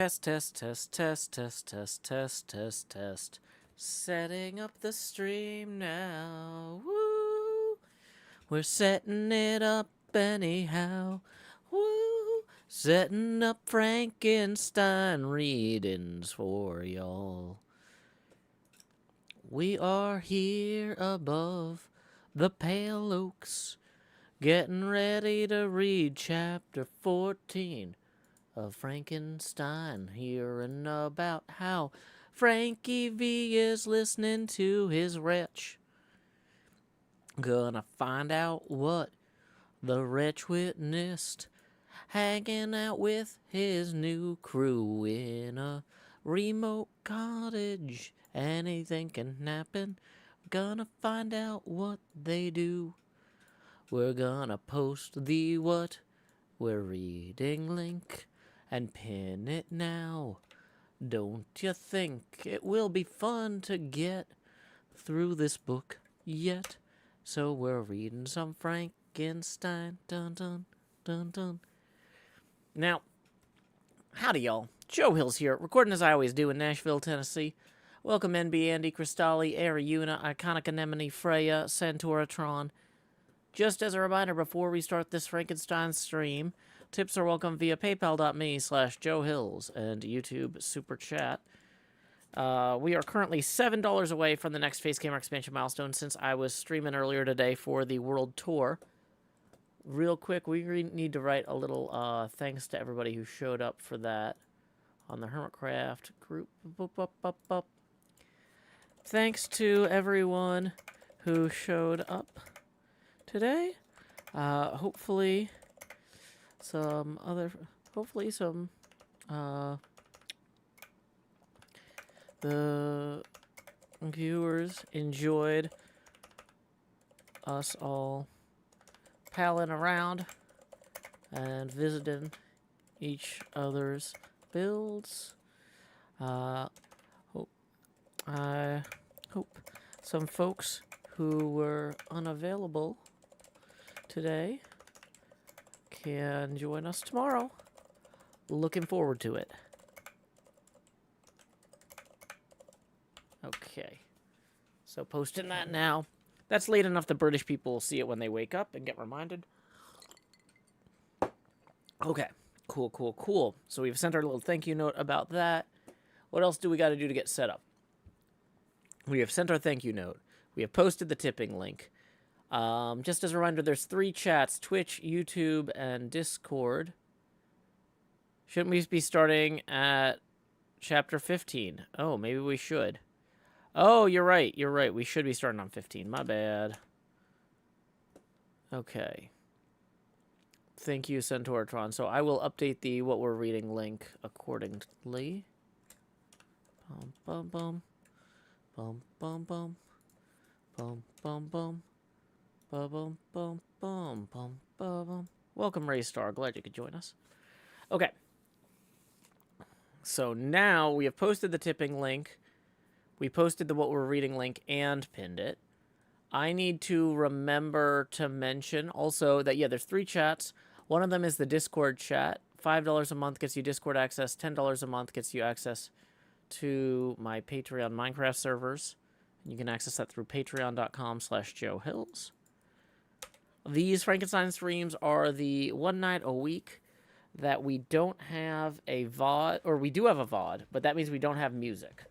Test, test, test, test, test, test, test, test, test. Setting up the stream now. Woo! We're setting it up anyhow. Woo! Setting up Frankenstein readings for y'all. We are here above the pale oaks, getting ready to read chapter 14 of Frankenstein, hearing about how Frankie V is listening to his wretch. Gonna find out what the wretch witnessed, hanging out with his new crew in a remote cottage. Anything can happen. Gonna find out what they do. We're gonna post the what we're reading link and pin it now. Don't you think it will be fun to get through this book yet? So we're reading some Frankenstein. Dun dun dun dun. Now, howdy y'all. Joe Hills here, recording as I always do in Nashville, Tennessee. Welcome NB Andy, Cristalli, Ariuna, Iconic Anemone, Freya, Centauratron. Just as a reminder before we start this Frankenstein stream, tips are welcome via paypal.me/JoeHills and YouTube Super Chat. We are currently $7 away from the next Facecamera expansion milestone since I was streaming earlier today for the World Tour. Real quick, we need to write a little thanks to everybody who showed up for that on the HermitCraft group. Thanks to everyone who showed up today. Hopefully some the viewers enjoyed us all palling around and visiting each other's builds. I hope some folks who were unavailable today can join us tomorrow. Looking forward to it. Okay. So posting that now. That's late enough the British people will see it when they wake up and get reminded. Okay. Cool, cool, cool. So we've sent our little thank you note about that. What else do we got to do to get set up? We have sent our thank you note. We have posted the tipping link. Just as a reminder, there's 3 chats, Twitch, YouTube, and Discord. Shouldn't we be starting at chapter 15? Oh, maybe we should. Oh, you're right. You're right. We should be starting on 15. My bad. Okay. Thank you, Centauratron. So I will update the what we're reading link accordingly. Bum, bum, bum. Bum, bum, bum. Bum, bum, bum. Bum, bum, bum, bum, bum. Welcome, Raystar. Glad you could join us. Okay. So now we have posted the tipping link. We posted the what we're reading link and pinned it. I need to remember to mention also that, yeah, there's 3 chats. One of them is the Discord chat. $5 a month gets you Discord access. $10 a month gets you access to my Patreon Minecraft servers. You can access that through patreon.com/JoeHills. These Frankenstein streams are the one night a week that we don't have a VOD, or we do have a VOD, but that means we don't have music.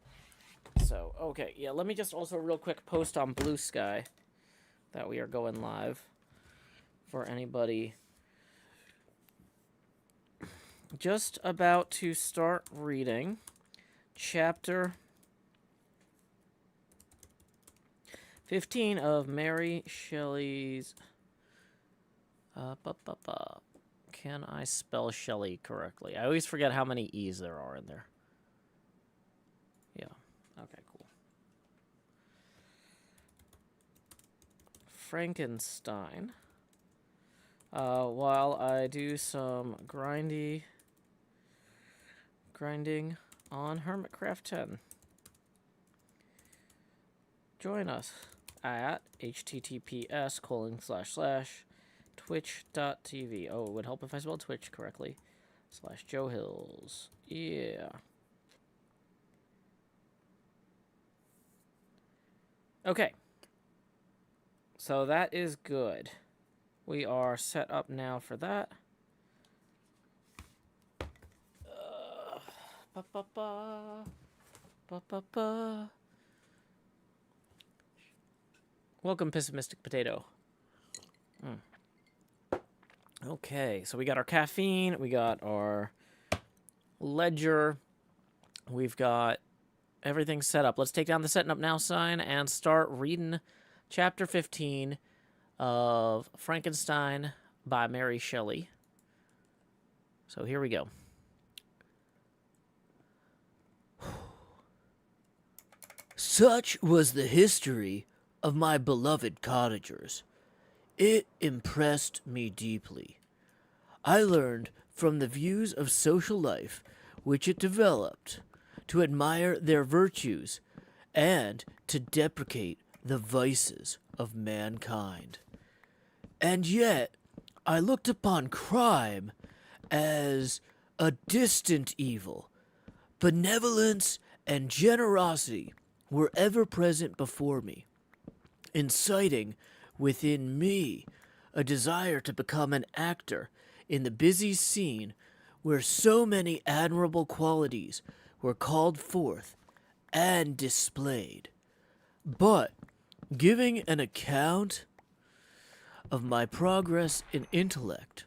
So, okay, yeah, let me just also real quick post on Blue Sky that we are going live for anybody just about to start reading chapter 15 of Mary Shelley's... Can I spell Shelley correctly? I always forget how many E's there are in there. Yeah. Okay, cool. Frankenstein. While I do some grinding on HermitCraft 10. Join us at https://twitch.tv. Oh, it would help if I spelled Twitch correctly. /JoeHills. Yeah. Okay. So that is good. We are set up now for that. Ba, ba, ba. Ba, ba, ba. Welcome, Pessimistic Potato. Okay, so we got our caffeine, we got our ledger, we've got everything set up. Let's take down the setting up now sign and start reading chapter 15 of Frankenstein by Mary Shelley. So here we go. Such was the history of my beloved cottagers. It impressed me deeply. I learned from the views of social life which it developed to admire their virtues and to deprecate the vices of mankind. And yet, I looked upon crime as a distant evil. Benevolence and generosity were ever present before me, inciting within me a desire to become an actor in the busy scene where so many admirable qualities were called forth and displayed. But giving an account of my progress in intellect,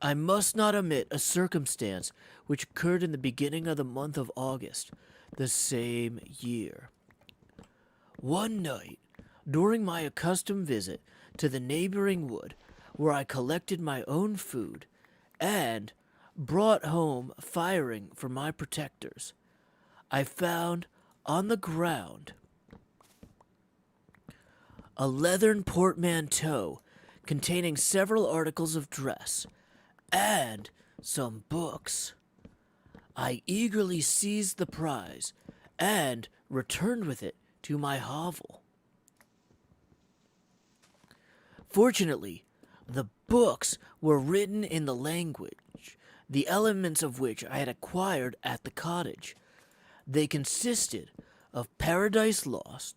I must not omit a circumstance which occurred in the beginning of the month of August, the same year. One night, during my accustomed visit to the neighboring wood, where I collected my own food and brought home firing for my protectors, I found on the ground a leathern portmanteau containing several articles of dress and some books. I eagerly seized the prize and returned with it to my hovel. Fortunately, the books were written in the language, the elements of which I had acquired at the cottage. They consisted of Paradise Lost,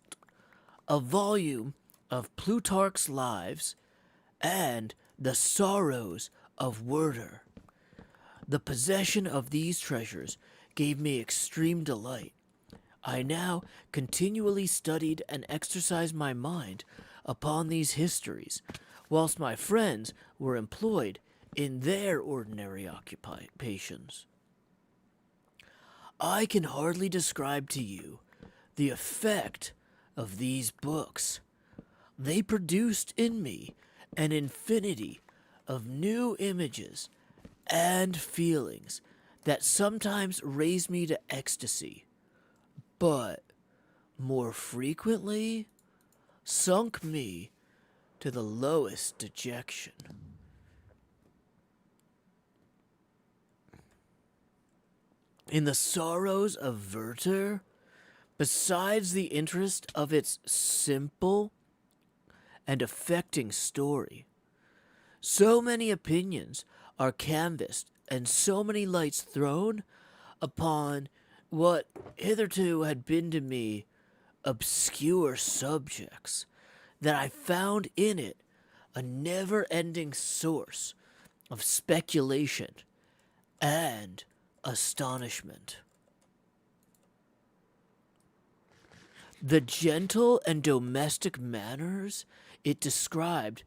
a volume of Plutarch's Lives, and The Sorrows of Werther. The possession of these treasures gave me extreme delight. I now continually studied and exercised my mind upon these histories, whilst my friends were employed in their ordinary occupations. I can hardly describe to you the effect of these books. They produced in me an infinity of new images and feelings that sometimes raised me to ecstasy, but more frequently sunk me to the lowest dejection. In the sorrows of Werther, besides the interest of its simple and affecting story, so many opinions are canvassed and so many lights thrown upon what hitherto had been to me obscure subjects, that I found in it a never-ending source of speculation and astonishment. The gentle and domestic manners it described,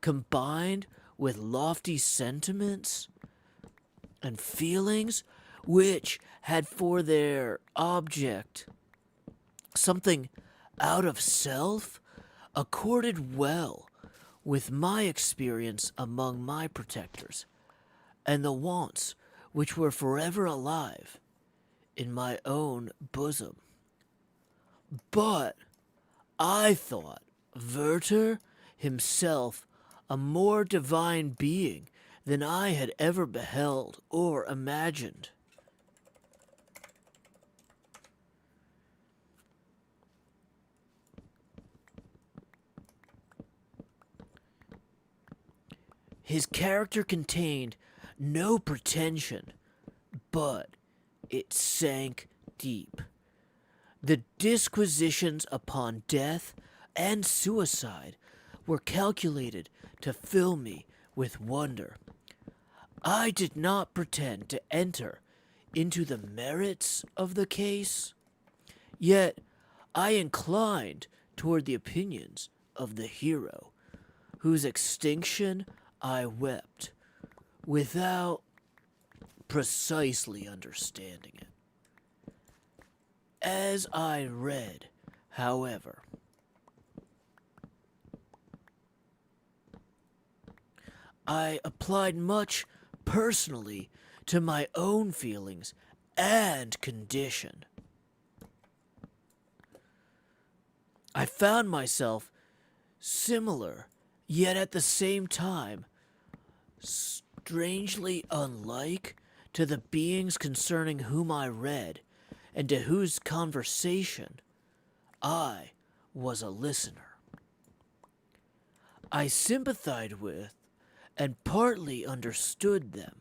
combined with lofty sentiments and feelings which had for their object something out of self, accorded well with my experience among my protectors, and the wants which were forever alive in my own bosom. But I thought Werther himself a more divine being than I had ever beheld or imagined. His character contained no pretension but it sank deep. The disquisitions upon death and suicide were calculated to fill me with wonder. I did not pretend to enter into the merits of the case, yet I inclined toward the opinions of the hero, whose extinction I wept, without precisely understanding it. As I read, however, I applied much personally to my own feelings and condition. I found myself similar, yet at the same time strangely unlike to the beings concerning whom I read, and to whose conversation I was a listener. I sympathized with and partly understood them,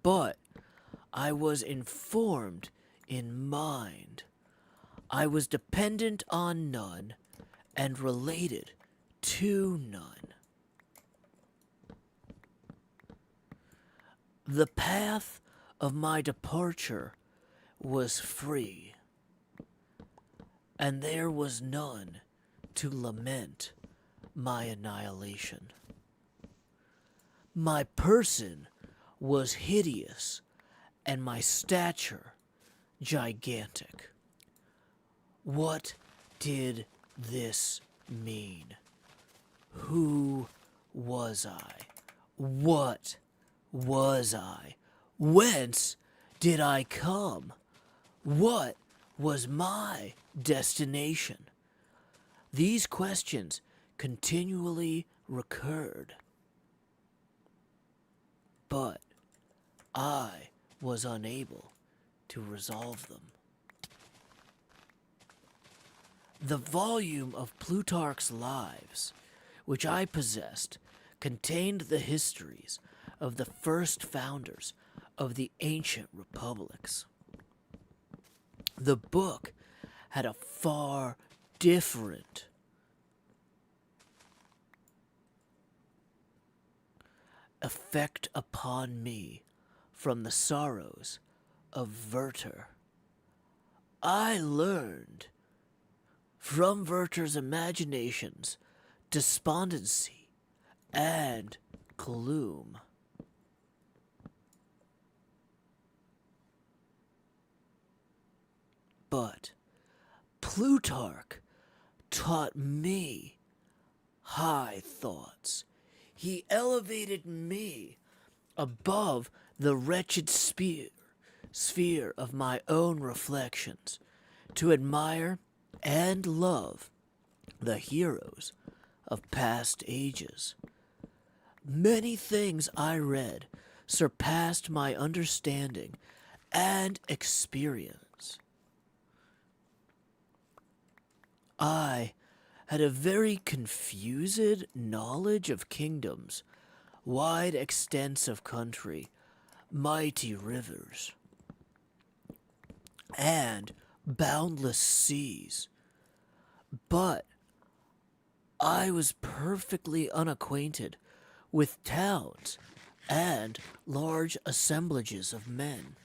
but I was informed in mind. I was dependent on none and related to none. The path of my departure was free, and there was none to lament my annihilation. My person was hideous, and my stature gigantic. What did this mean? Who was I? What was I? Whence did I come? What was my destination? These questions continually recurred, but I was unable to resolve them. The volume of Plutarch's Lives, which I possessed, contained the histories of the first founders of the ancient republics. The book had a far different effect upon me from the sorrows of Werther. I learned from Werther's imaginations despondency and gloom. But Plutarch taught me high thoughts. He elevated me above the wretched sphere of my own reflections to admire and love the heroes of past ages. Many things I read surpassed my understanding and experience. I had a very confused knowledge of kingdoms, wide extents of country, mighty rivers, and boundless seas. But I was perfectly unacquainted with towns and large assemblages of men.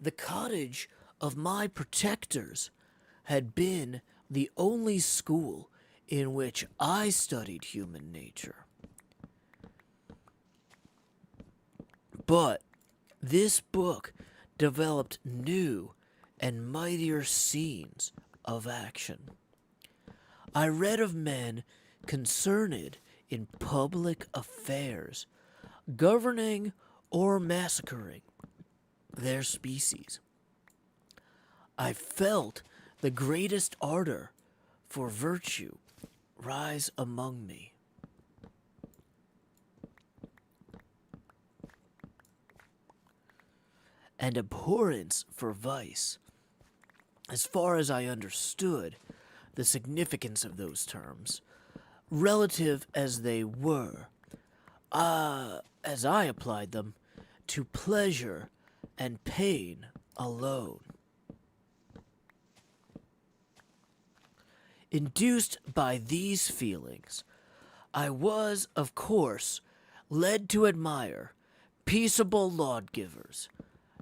The cottage of my protectors had been the only school in which I studied human nature. But this book developed new and mightier scenes of action. I read of men concerned in public affairs, governing or massacring their species. I felt the greatest ardor for virtue rise among me. And abhorrence for vice, as far as I understood the significance of those terms, relative as they were, as I applied them, to pleasure and pain alone. Induced by these feelings, I was, of course, led to admire peaceable lawgivers,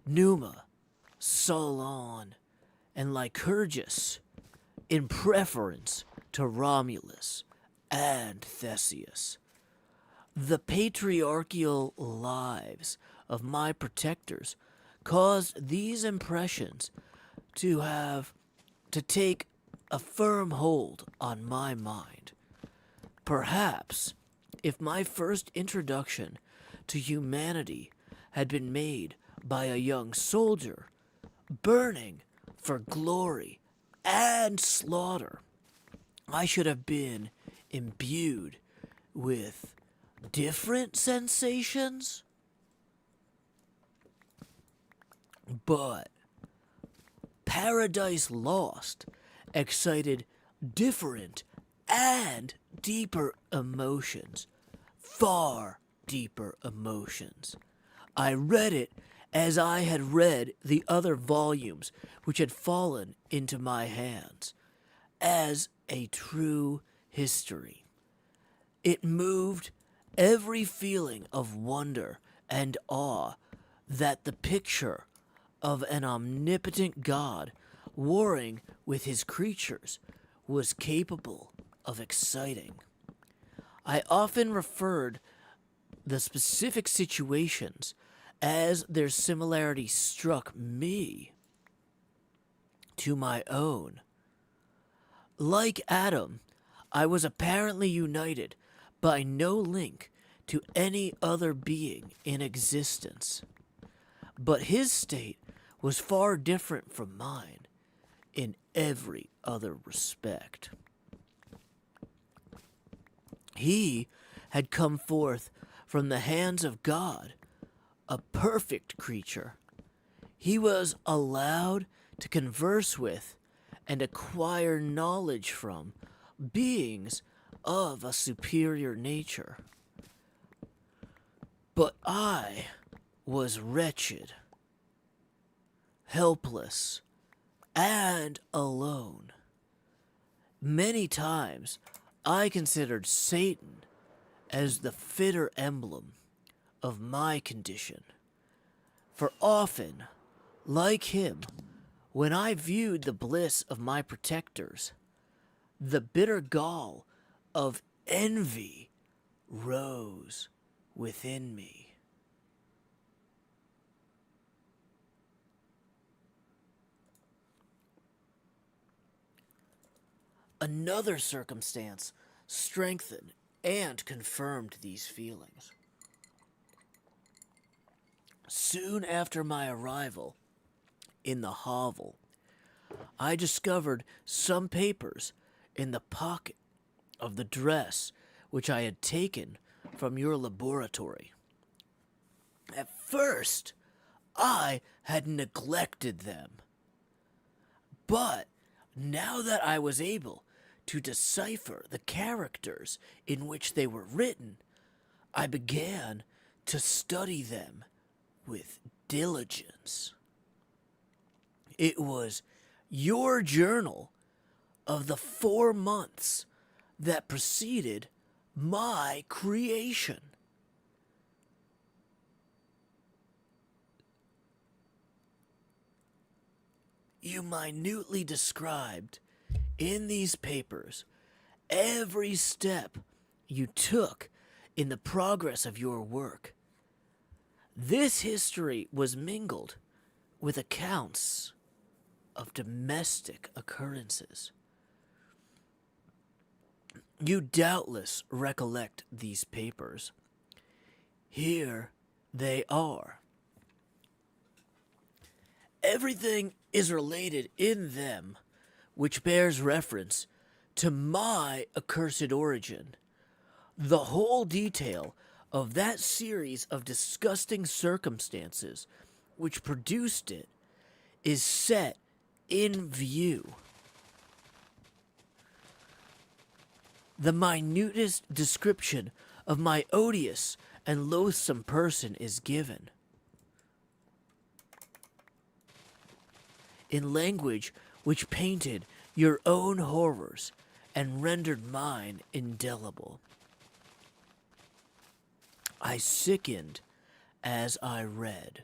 Numa, Solon, and Lycurgus, in preference to Romulus and Theseus. The patriarchal lives of my protectors caused these impressions to take a firm hold on my mind. Perhaps if my first introduction to humanity had been made by a young soldier burning for glory and slaughter, I should have been imbued with different sensations. But Paradise Lost excited different and deeper emotions, far deeper emotions. I read it as I had read the other volumes which had fallen into my hands, as a true history. It moved every feeling of wonder and awe that the picture of an omnipotent God warring with his creatures was capable of exciting. I often referred the specific situations as their similarity struck me to my own. Like Adam, I was apparently united by no link to any other being in existence. But his state was far different from mine in every other respect. He had come forth from the hands of God, a perfect creature. He was allowed to converse with and acquire knowledge from beings of a superior nature. But I was wretched, helpless, and alone. Many times I considered Satan as the fitter emblem of my condition. For often, like him, when I viewed the bliss of my protectors, the bitter gall of envy rose within me. Another circumstance strengthened and confirmed these feelings. Soon after my arrival in the hovel, I discovered some papers in the pocket of the dress which I had taken from your laboratory. At first, I had neglected them. But now that I was able to decipher the characters in which they were written, I began to study them with diligence. It was your journal of the 4 months that preceded my creation. You minutely described in these papers every step you took in the progress of your work. This history was mingled with accounts of domestic occurrences. You doubtless recollect these papers. Here they are. Everything is related in them which bears reference to my accursed origin. The whole detail of that series of disgusting circumstances which produced it is set in view. The minutest description of my odious and loathsome person is given. in language which painted your own horrors and rendered mine indelible. I sickened as I read.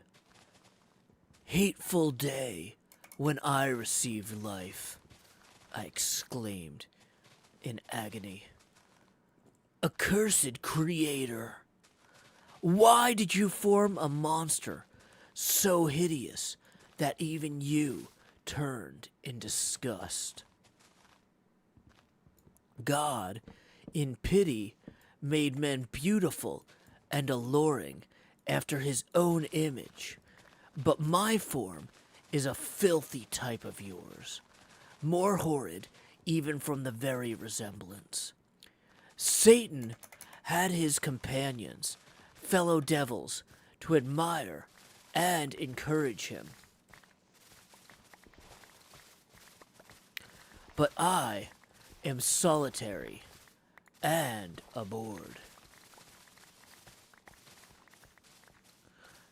Hateful day when I received life, I exclaimed in agony. Accursed creator, why did you form a monster so hideous that even you turned in disgust? God, in pity, made men beautiful and alluring after his own image, but my form is a filthy type of yours, more horrid even from the very resemblance. Satan had his companions, fellow devils, to admire and encourage him. But I am solitary and abhorred.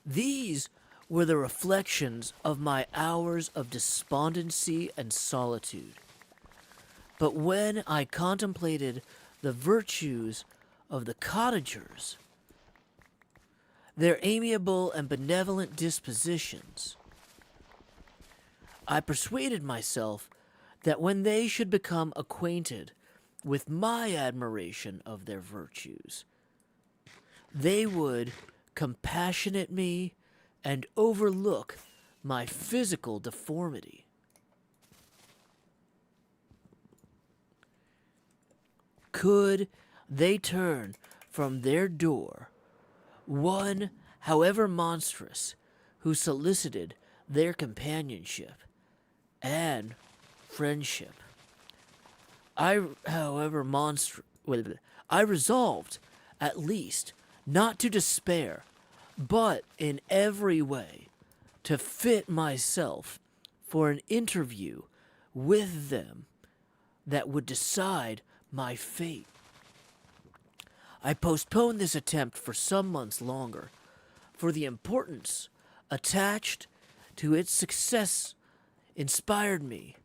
These were the reflections of my hours of despondency and solitude. But when I contemplated the virtues of the cottagers, their amiable and benevolent dispositions, I persuaded myself that when they should become acquainted with my admiration of their virtues, they would compassionate me and overlook my physical deformity. Could they turn from their door one, however monstrous, who solicited their companionship and friendship, I resolved, at least, not to despair, but in every way to fit myself for an interview with them that would decide my fate. I postponed this attempt for some months longer, for the importance attached to its success inspired me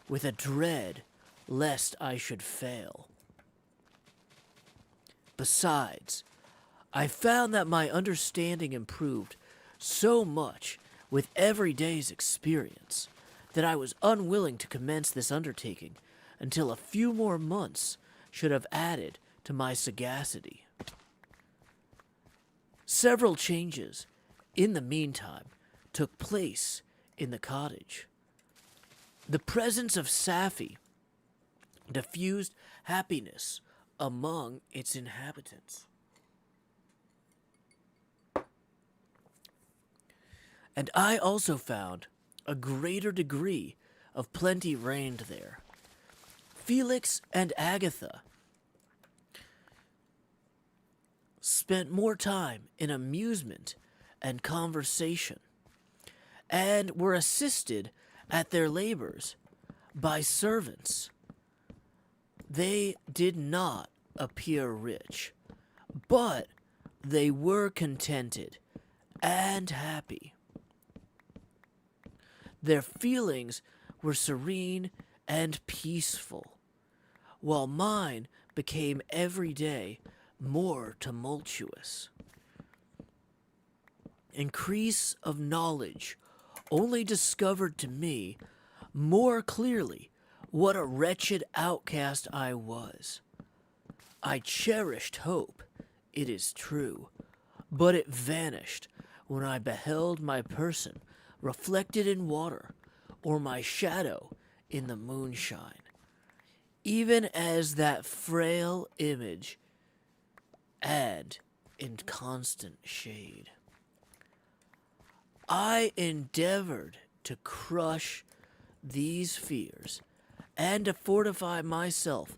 with a dread lest I should fail. Besides, I found that my understanding improved so much with every day's experience that I was unwilling to commence this undertaking until a few more months should have added to my sagacity. Several changes, in the meantime, took place in the cottage. The presence of Safi diffused happiness among its inhabitants. And I also found a greater degree of plenty reigned there. Felix and Agatha spent more time in amusement and conversation, and were assisted at their labors by servants. They did not appear rich, but they were contented and happy. Their feelings were serene and peaceful, while mine became every day more tumultuous. Increase of knowledge only discovered to me more clearly what a wretched outcast I was. I cherished hope, it is true, but it vanished when I beheld my person reflected in water, or my shadow in the moonshine, even as that frail image and in constant shade. I endeavored to crush these fears and to fortify myself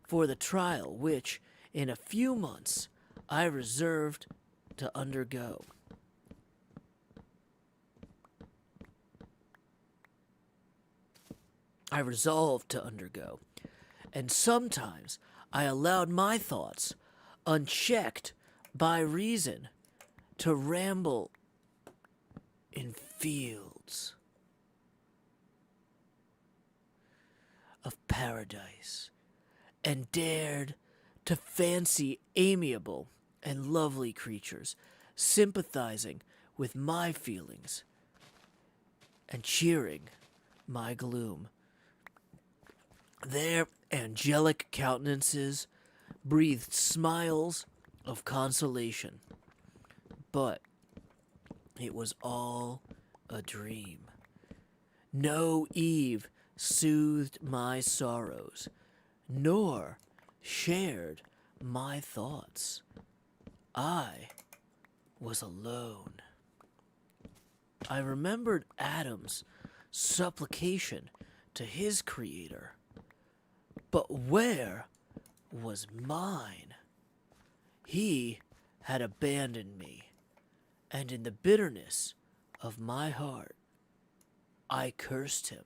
for the trial which, in a few months, I resolved to undergo. And sometimes I allowed my thoughts, unchecked by reason, to ramble in fields paradise and dared to fancy amiable and lovely creatures sympathizing with my feelings and cheering my gloom. Their angelic countenances breathed smiles of consolation, but it was all a dream. No Eve soothed my sorrows, nor shared my thoughts. I was alone. I remembered Adam's supplication to his creator, but where was mine? He had abandoned me, and in the bitterness of my heart, I cursed him.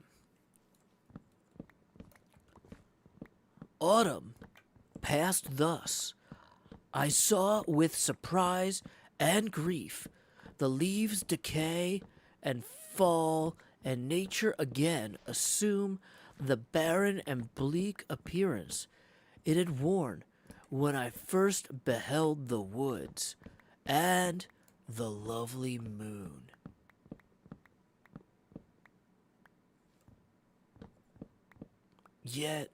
Autumn passed thus. I saw with surprise and grief the leaves decay and fall, and nature again assume the barren and bleak appearance it had worn when I first beheld the woods and the lovely moon. Yet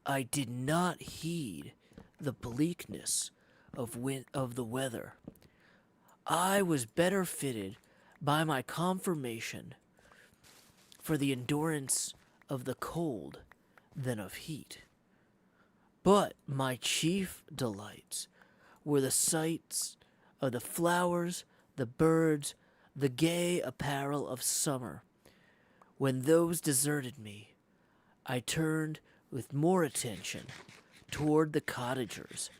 I did not heed the bleakness of the weather. I was better fitted by my conformation for the endurance of the cold than of heat. But my chief delights were the sights of the flowers, the birds, the gay apparel of summer. When those deserted me, I turned with more attention toward the cottagers.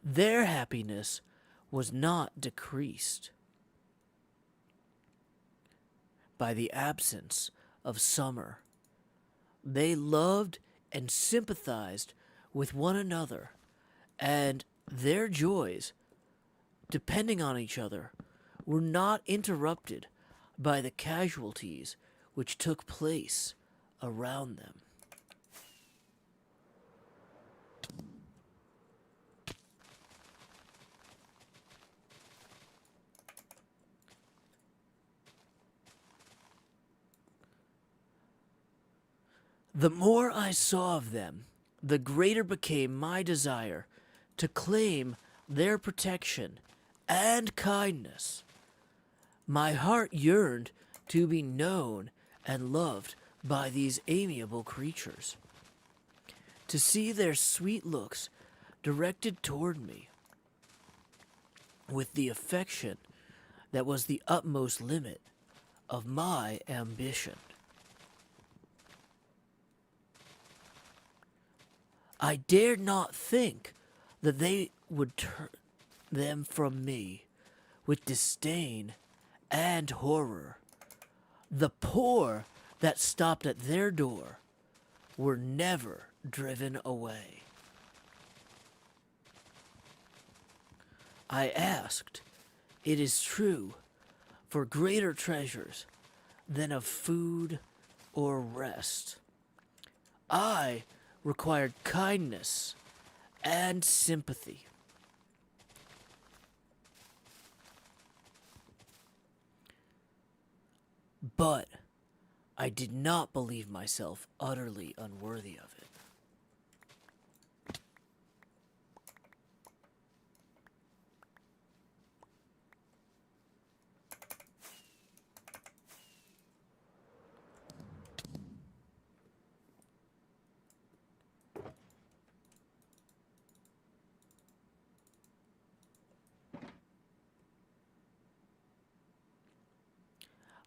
Their happiness was not decreased by the absence of summer. They loved and sympathized with one another, and their joys, depending on each other, were not interrupted by the casualties which took place around them. The more I saw of them, the greater became my desire to claim their protection and kindness. My heart yearned to be known and loved by these amiable creatures, to see their sweet looks directed toward me with the affection that was the utmost limit of my ambition. I dared not think that they would turn them from me with disdain and horror. The poor that stopped at their door were never driven away. I asked, it is true, for greater treasures than of food or rest. I required kindness and sympathy. But I did not believe myself utterly unworthy of it.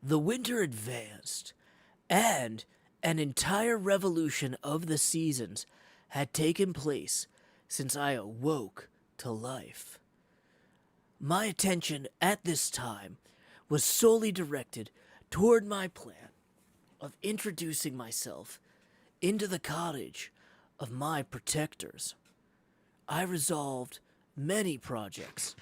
The winter advanced, and an entire revolution of the seasons had taken place since I awoke to life. My attention at this time was solely directed toward my plan of introducing myself into the cottage of my protectors. I resolved many projects,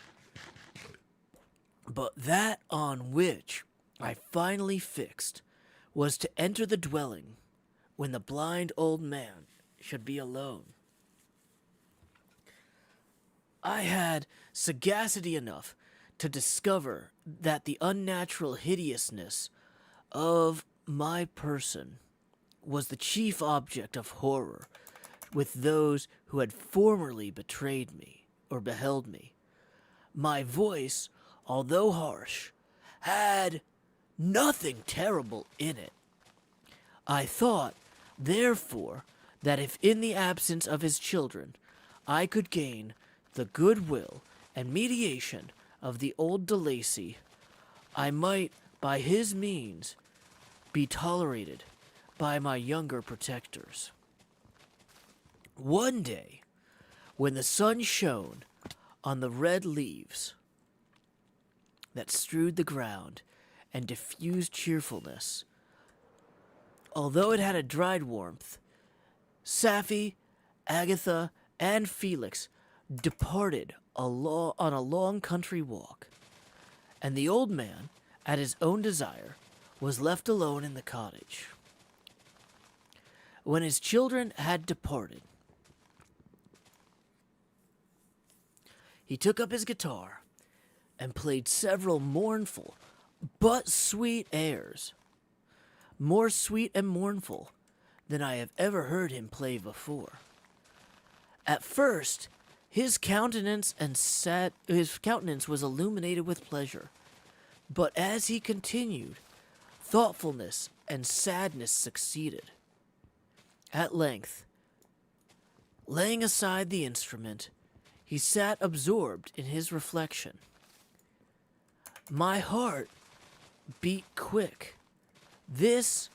but that on which I finally fixed was to enter the dwelling when the blind old man should be alone. I had sagacity enough to discover that the unnatural hideousness of my person was the chief object of horror with those who had formerly betrayed me or beheld me. My voice, although harsh, had nothing terrible in it. I thought, therefore, that if in the absence of his children I could gain the goodwill and mediation of the old de Lacy, I might, by his means, be tolerated by my younger protectors. One day, when the sun shone on the red leaves that strewed the ground and diffused cheerfulness, although it had a dried warmth, Sapphy, Agatha, and Felix departed on a long country walk, and the old man, at his own desire, was left alone in the cottage. When his children had departed, he took up his guitar and played several mournful but sweet airs, more sweet and mournful than I have ever heard him play before. At first, his countenance was illuminated with pleasure, but as he continued, thoughtfulness and sadness succeeded. At length, laying aside the instrument, he sat absorbed in his reflection. My heart beat quick. This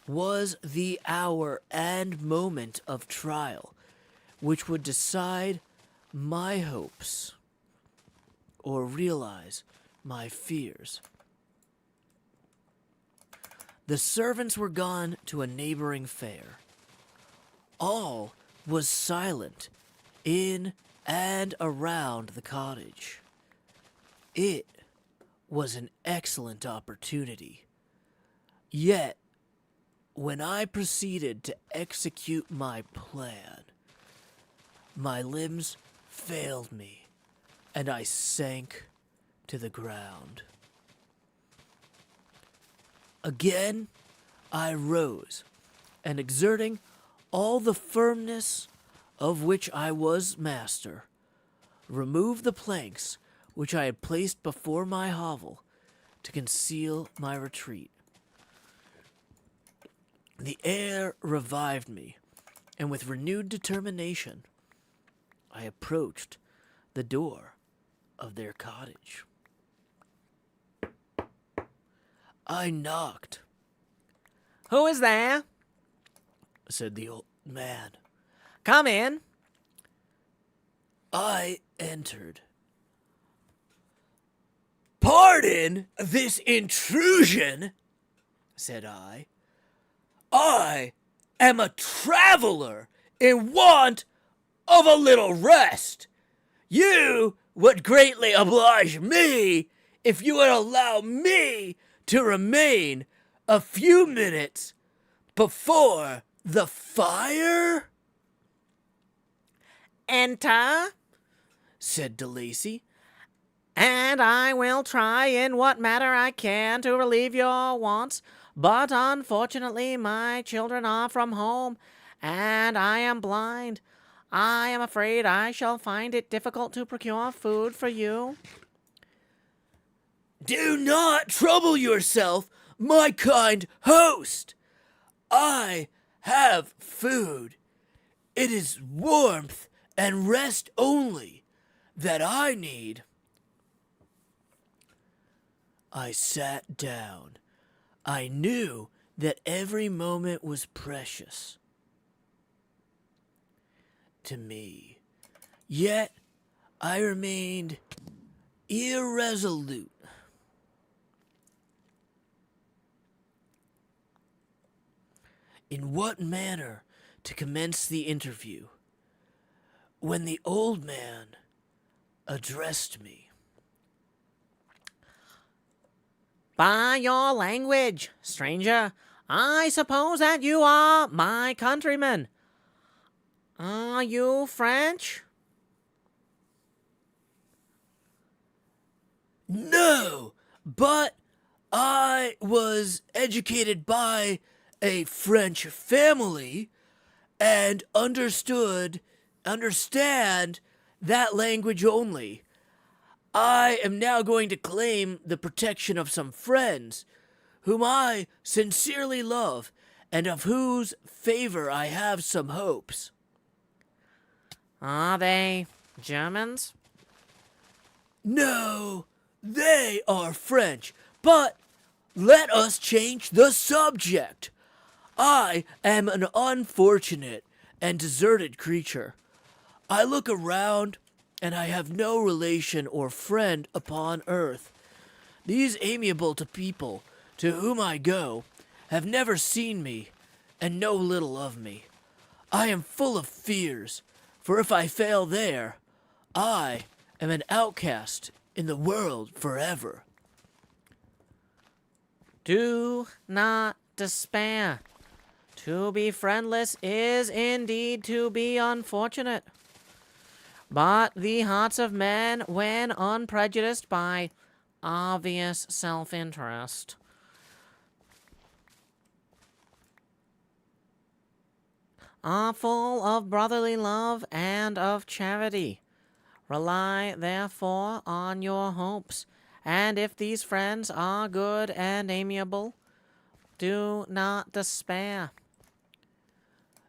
was the hour and moment of trial which would decide my hopes or realize my fears. The servants were gone to a neighboring fair. All was silent in and around the cottage. It was an excellent opportunity. Yet, when I proceeded to execute my plan, my limbs failed me, and I sank to the ground. Again, I rose, and exerting all the firmness of which I was master, removed the planks which I had placed before my hovel to conceal my retreat. The air revived me, and with renewed determination, I approached the door of their cottage. I knocked. "Who is there?" said the old man. "Come in." I entered. "Pardon this intrusion," said I. "I am a traveler in want of a little rest. You would greatly oblige me if you would allow me to remain a few minutes before the fire?" "Enter," said de Lacy. "and I will try in what manner I can to relieve your wants. But unfortunately, my children are from home, and I am blind. I am afraid I shall find it difficult to procure food for you." "Do not trouble yourself, my kind host. I have food. It is warmth and rest only that I need." I sat down. I knew that every moment was precious to me, yet I remained irresolute. In what manner to commence the interview, when the old man addressed me. "By your language, stranger, I suppose that you are my countrymen. Are you French? No, but I was educated by a French family and understand that language only. I am now going to claim the protection of some friends whom I sincerely love and of whose favor I have some hopes. Are they Germans? No, they are French, but let us change the subject. I am an unfortunate and deserted creature. I look around and I have no relation or friend upon earth. These amiable to people to whom I go have never seen me and know little of me. I am full of fears, for if I fail there, I am an outcast in the world forever. Do not despair. To be friendless is indeed to be unfortunate. But the hearts of men, when unprejudiced by obvious self-interest, are full of brotherly love and of charity. Rely, therefore, on your hopes, and if these friends are good and amiable, do not despair.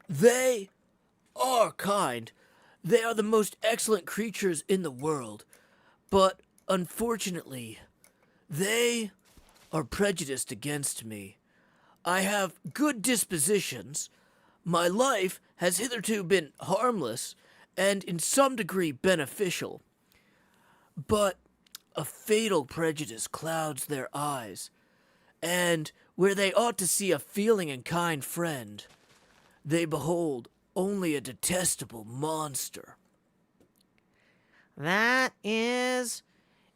They are kind. They are the most excellent creatures in the world. But unfortunately, they are prejudiced against me. I have good dispositions. My life has hitherto been harmless and in some degree beneficial. But a fatal prejudice clouds their eyes, and where they ought to see a feeling and kind friend, they behold only a detestable monster. That is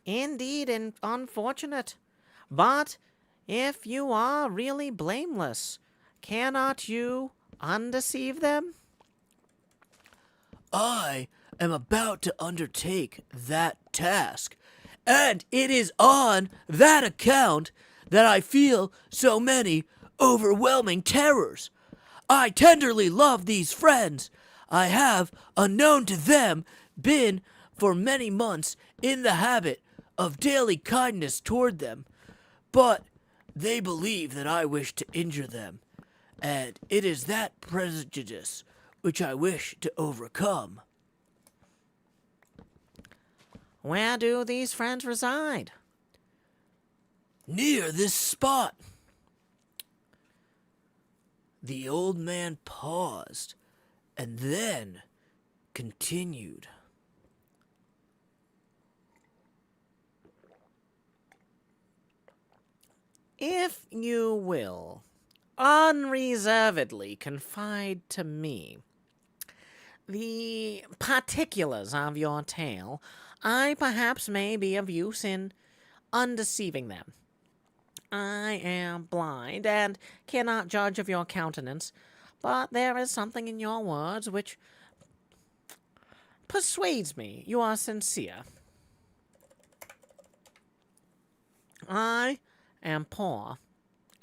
indeed unfortunate. But if you are really blameless, cannot you undeceive them? I am about to undertake that task, and it is on that account that I feel so many overwhelming terrors. I tenderly love these friends. I have, unknown to them, been for many months in the habit of daily kindness toward them, but they believe that I wish to injure them, and it is that prejudice which I wish to overcome. Where do these friends reside? Near this spot. The old man paused and then continued. If you will unreservedly confide to me the particulars of your tale, I perhaps may be of use in undeceiving them. I am blind and cannot judge of your countenance, but there is something in your words which persuades me you are sincere. I am poor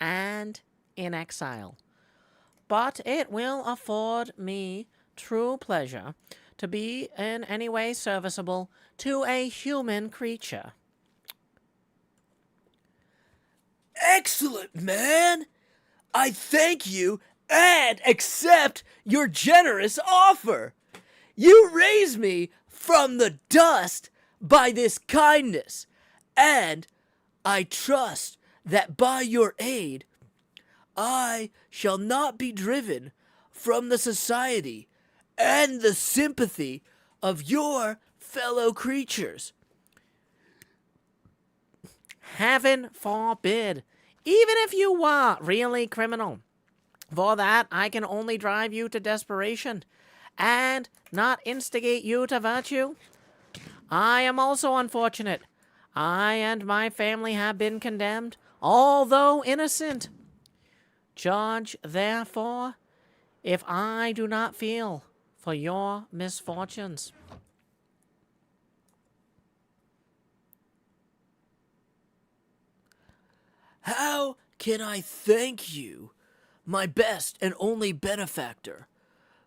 and in exile, but it will afford me true pleasure to be in any way serviceable to a human creature. Excellent, man! I thank you and accept your generous offer. You raise me from the dust by this kindness, and I trust that by your aid I shall not be driven from the society and the sympathy of your fellow creatures. Heaven forbid, even if you were really criminal. For that I can only drive you to desperation, and not instigate you to virtue. I am also unfortunate. I and my family have been condemned, although innocent, Judge, therefore, if I do not feel for your misfortunes. How can I thank you, my best and only benefactor?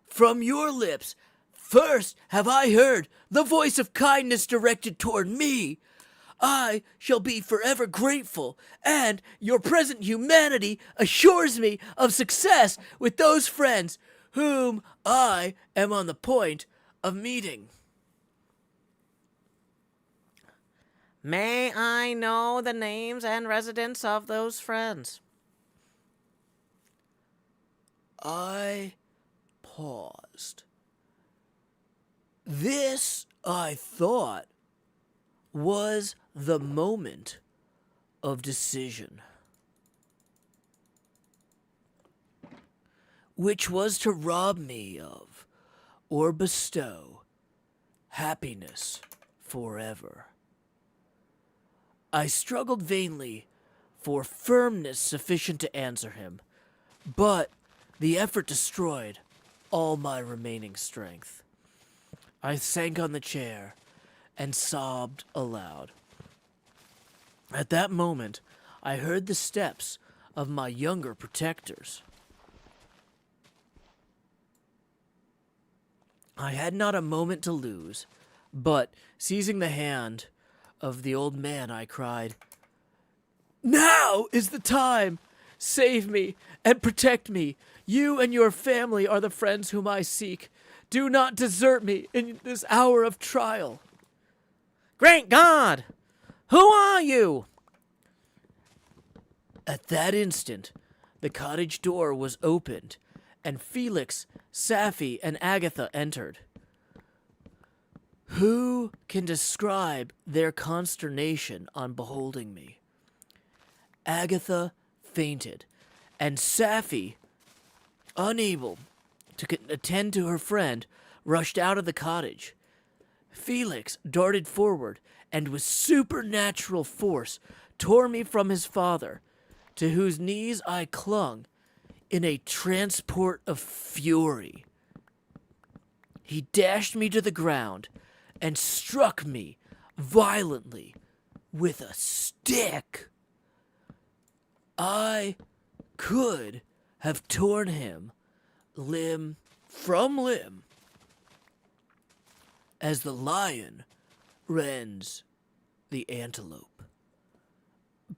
From your lips, first have I heard the voice of kindness directed toward me. I shall be forever grateful, and your present humanity assures me of success with those friends whom I am on the point of meeting. May I know the names and residence of those friends? I paused. This, I thought, was the moment of decision, which was to rob me of or bestow happiness forever. I struggled vainly for firmness sufficient to answer him, but the effort destroyed all my remaining strength. I sank on the chair and sobbed aloud. At that moment, I heard the steps of my younger protectors. I had not a moment to lose, but seizing the hand of the old man, I cried, "Now is the time! Save me and protect me. You and your family are the friends whom I seek. Do not desert me in this hour of trial." Great God! Who are you? At that instant, the cottage door was opened, and Felix, Sapphi, and Agatha entered. Who can describe their consternation on beholding me? Agatha fainted, and Sapphi, unable to attend to her friend, rushed out of the cottage. Felix darted forward and with supernatural force tore me from his father, to whose knees I clung in a transport of fury. He dashed me to the ground and struck me violently with a stick. I could have torn him limb from limb, as the lion rends the antelope.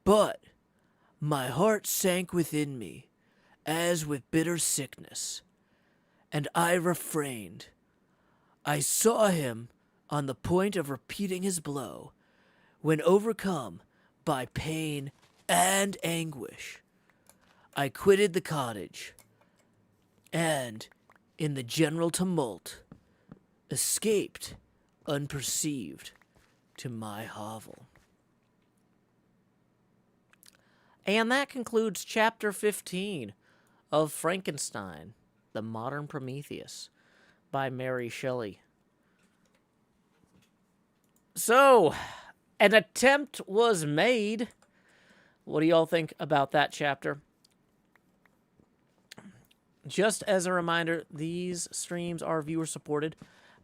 But my heart sank within me as with bitter sickness, and I refrained. I saw him on the point of repeating his blow, when overcome by pain and anguish, I quitted the cottage, and, in the general tumult, escaped unperceived to my hovel. And that concludes Chapter 15 of Frankenstein, the Modern Prometheus, by Mary Shelley. So, an attempt was made. What do y'all think about that chapter? Just as a reminder, these streams are viewer supported,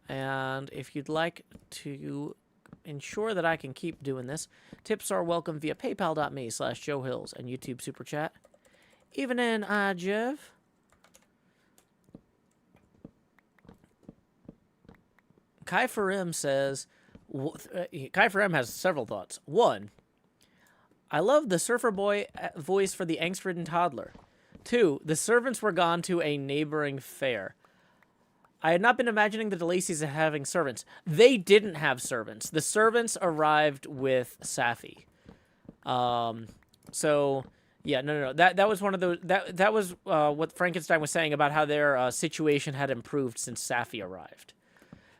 and if you'd like to ensure that I can keep doing this, tips are welcome via paypal.me/JoeHills and YouTube Super Chat. Evening, Jeff. Kai Farim says, Kai Farim has several thoughts. One, I love the surfer boy voice for the angst-ridden toddler. 2, the servants were gone to a neighboring fair. I had not been imagining the DeLacy's having servants. They didn't have servants. The servants arrived with Sapphi. So yeah, no. That was one of those. That was what Frankenstein was saying about how their situation had improved since Sapphi arrived.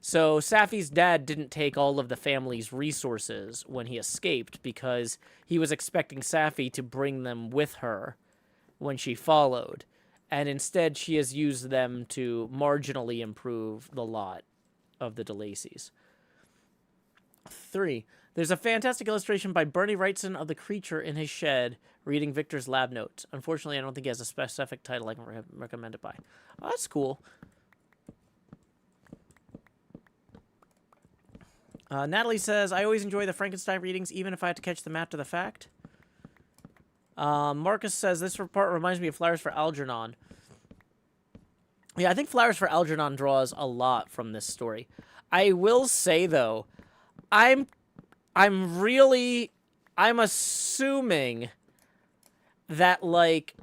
So Sapphi's dad didn't take all of the family's resources when he escaped because he was expecting Sapphi to bring them with her when she followed. And instead, she has used them to marginally improve the lot of the DeLacy's. 3. There's a fantastic illustration by Bernie Wrightson of the creature in his shed reading Victor's lab notes. Unfortunately, I don't think he has a specific title I can recommend it by. Oh, that's cool. Natalie says, I always enjoy the Frankenstein readings, even if I have to catch them after the fact. Marcus says, this part reminds me of Flowers for Algernon. Yeah, I think Flowers for Algernon draws a lot from this story. I will say, though, I'm assuming that, like,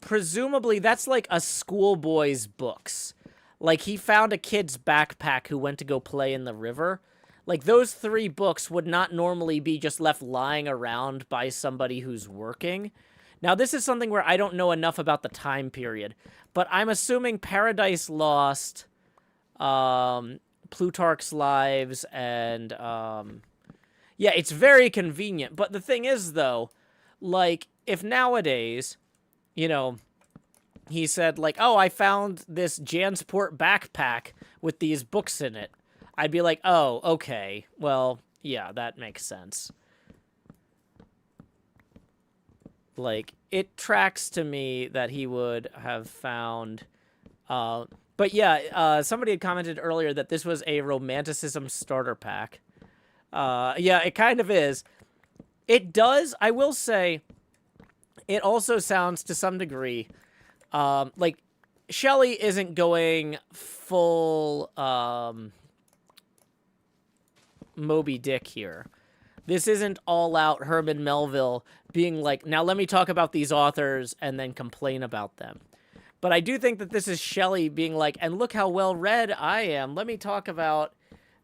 presumably that's, like, a schoolboy's books. Like, he found a kid's backpack who went to go play in the river. Like, those 3 books would not normally be just left lying around by somebody who's working. Now, this is something where I don't know enough about the time period, but I'm assuming Paradise Lost, Plutarch's Lives, and, yeah, it's very convenient. But the thing is, though, like, if nowadays, you know, he said, like, oh, I found this Jansport backpack with these books in it, I'd be like, oh, okay, well, yeah, that makes sense. Like, it tracks to me that he would have found, but yeah, somebody had commented earlier that this was a romanticism starter pack. Yeah, it kind of is. It does, I will say, it also sounds to some degree, like, Shelley isn't going full, Moby Dick here. This isn't all-out Herman Melville being like, now let me talk about these authors and then complain about them. But I do think that this is Shelley being like, and look how well-read I am. Let me talk about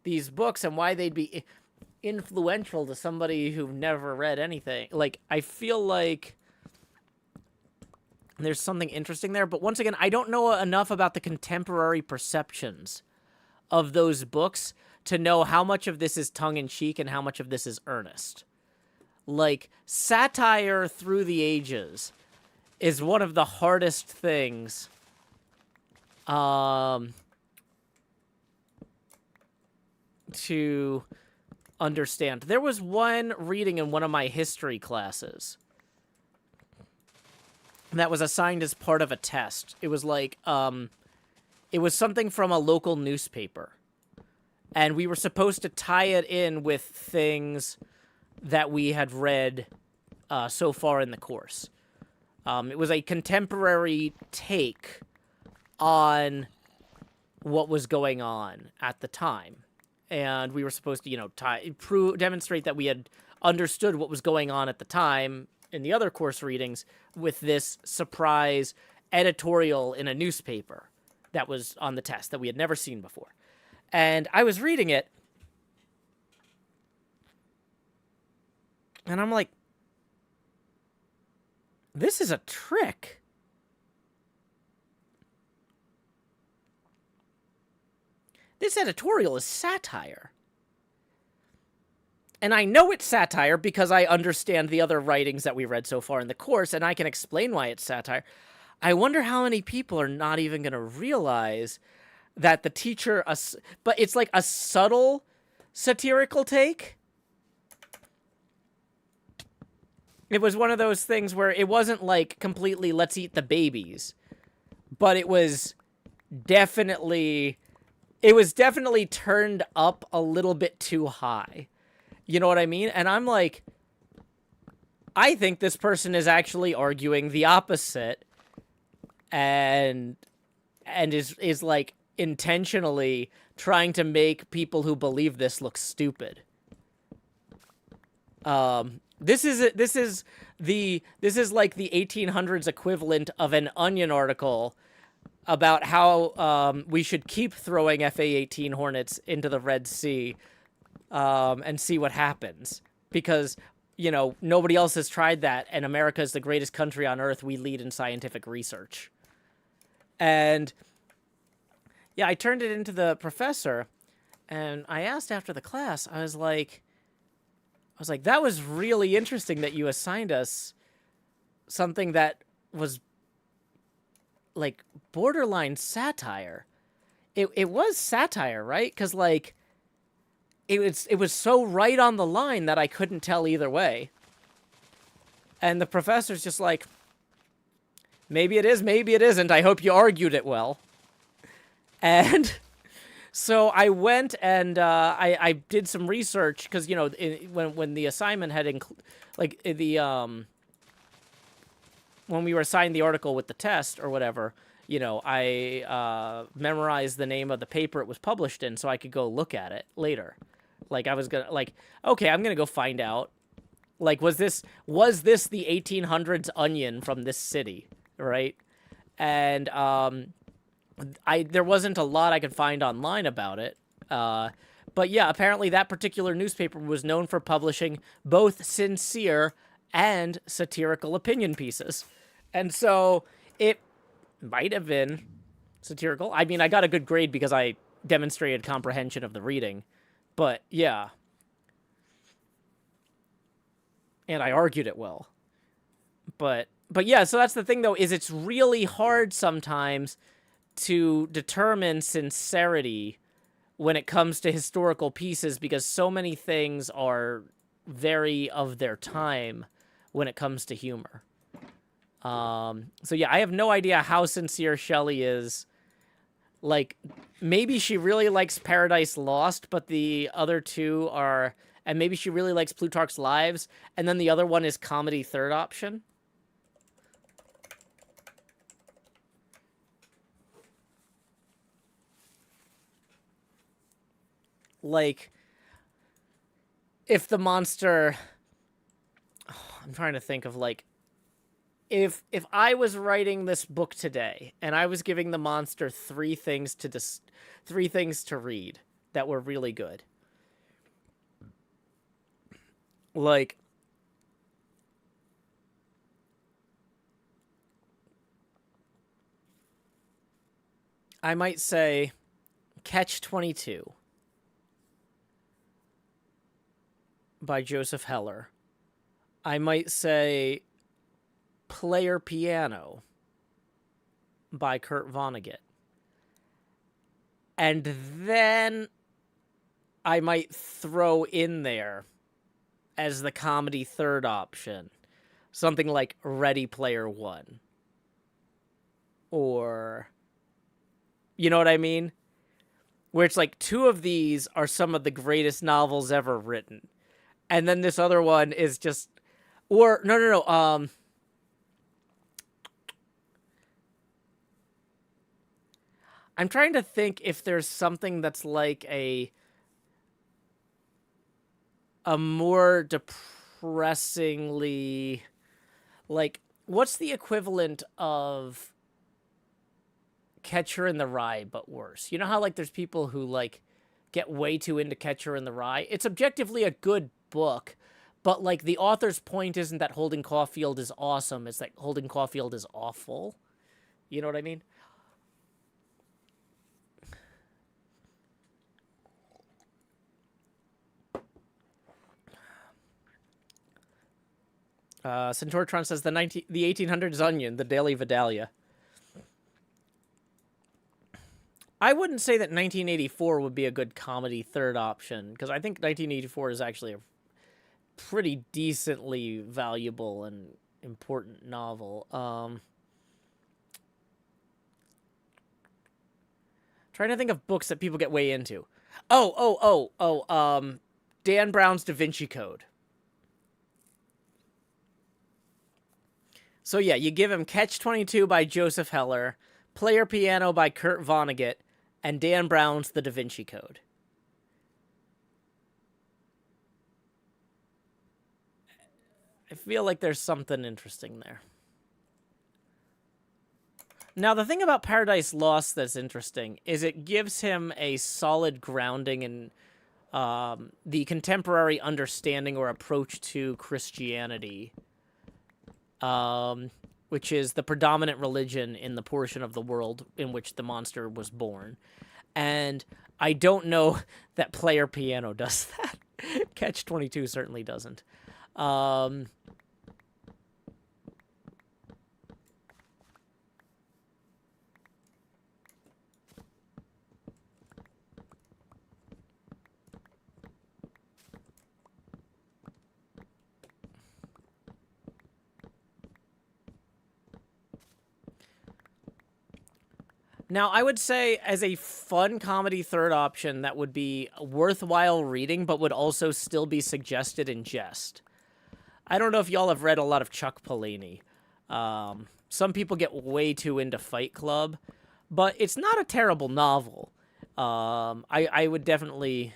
these books and why they'd be influential to somebody who never read anything. Like, I feel like there's something interesting there. But once again, I don't know enough about the contemporary perceptions of those books to know how much of this is tongue-in-cheek and how much of this is earnest. Like, satire through the ages is one of the hardest things to understand. There was one reading in one of my history classes that was assigned as part of a test. It was like, it was something from a local newspaper. And we were supposed to tie it in with things that we had read so far in the course. It was a contemporary take on what was going on at the time. And we were supposed to, you know, demonstrate that we had understood what was going on at the time in the other course readings with this surprise editorial in a newspaper that was on the test that we had never seen before. And I was reading it, and I'm like, this is a trick. This editorial is satire. And I know it's satire because I understand the other writings that we read so far in the course, and I can explain why it's satire. I wonder how many people are not even going to realize that the teacher, but it's like a subtle satirical take. It was one of those things where it wasn't like completely let's eat the babies, but it was definitely turned up a little bit too high. You know what I mean? And I'm like, I think this person is actually arguing the opposite and is like intentionally trying to make people who believe this look stupid. This is like the 1800s equivalent of an Onion article about how we should keep throwing FA-18 Hornets into the Red Sea and see what happens. Because, you know, nobody else has tried that, and America is the greatest country on earth. We lead in scientific research. And yeah, I turned it into the professor, and I asked after the class, I was like, that was really interesting that you assigned us something that was like borderline satire. It was satire, right? Because like it was so right on the line that I couldn't tell either way. And the professor's just like, maybe it is, maybe it isn't. I hope you argued it well. And so I went and I did some research because, you know, when the assignment had when we were assigned the article with the test or whatever, you know, I memorized the name of the paper it was published in so I could go look at it later. Like, I was gonna, like, okay, I'm gonna go find out. Like, was this the 1800s Onion from this city, right? And there wasn't a lot I could find online about it. But yeah, apparently that particular newspaper was known for publishing both sincere and satirical opinion pieces. And so it might have been satirical. I mean, I got a good grade because I demonstrated comprehension of the reading. But yeah. And I argued it well. But yeah, so that's the thing though, is it's really hard sometimes to determine sincerity when it comes to historical pieces because so many things are very of their time when it comes to humor. So yeah, I have no idea how sincere Shelley is. Like, maybe she really likes Paradise Lost, but the other two are... And maybe she really likes Plutarch's Lives, and then the other one is comedy third option. Like, if the monster... I'm trying to think of, like... If I was writing this book today, and I was giving the monster three things to read that were really good. Like... I might say Catch-22 by Joseph Heller. I might say Player Piano by Kurt Vonnegut. And then I might throw in there as the comedy third option something like Ready Player One. Or... You know what I mean? Where it's like two of these are some of the greatest novels ever written. And then this other one is just... Or, no. I'm trying to think if there's something that's like a more depressingly... Like, what's the equivalent of Catcher in the Rye, but worse? You know how, like, there's people who, like, get way too into Catcher in the Rye? It's objectively a good book, but, like, the author's point isn't that Holden Caulfield is awesome, it's that Holden Caulfield is awful. You know what I mean? Centauratron says the 1800s Onion, the Daily Vidalia. I wouldn't say that 1984 would be a good comedy third option, because I think 1984 is actually a pretty decently valuable and important novel. Trying to think of books that people get way into. Dan Brown's Da Vinci Code. So yeah, you give him Catch-22 by Joseph Heller, Player Piano by Kurt Vonnegut, and Dan Brown's The Da Vinci Code. I feel like there's something interesting there. Now, the thing about Paradise Lost that's interesting is it gives him a solid grounding in the contemporary understanding or approach to Christianity, which is the predominant religion in the portion of the world in which the monster was born. And I don't know that Player Piano does that. Catch-22 certainly doesn't. Now, I would say as a fun comedy third option that would be worthwhile reading, but would also still be suggested in jest. I don't know if y'all have read a lot of Chuck Palahniuk. Some people get way too into Fight Club, but it's not a terrible novel. I would definitely...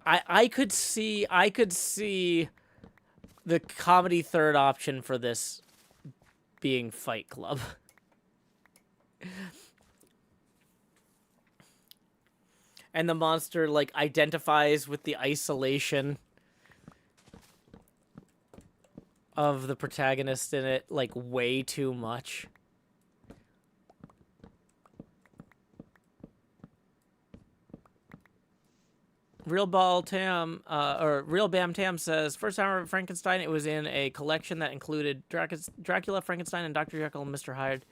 I could see the comedy third option for this being Fight Club. And the monster, like, identifies with the isolation of the protagonist in it, like, way too much. Real Bam Tam says, first time I read Frankenstein, it was in a collection that included Dracula, Frankenstein, and Dr. Jekyll and Mr. Hyde.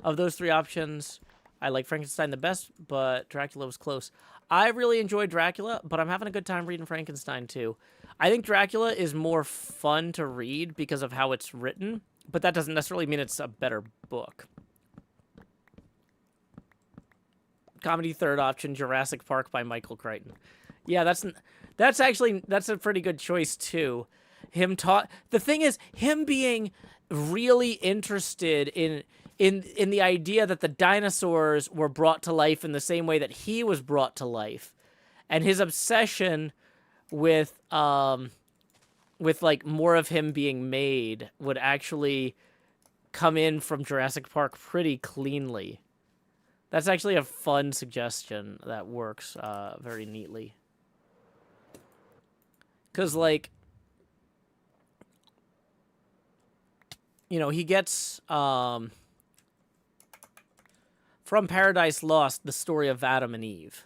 Of those three options, I like Frankenstein the best, but Dracula was close. I really enjoyed Dracula, but I'm having a good time reading Frankenstein too. I think Dracula is more fun to read because of how it's written, but that doesn't necessarily mean it's a better book. Comedy third option, Jurassic Park by Michael Crichton. Yeah, that's a pretty good choice too. The thing is, him being really interested in the idea that the dinosaurs were brought to life in the same way that he was brought to life, and his obsession with like more of him being made would actually come in from Jurassic Park pretty cleanly. That's actually a fun suggestion that works very neatly. Because, like, you know, he gets, from Paradise Lost, the story of Adam and Eve.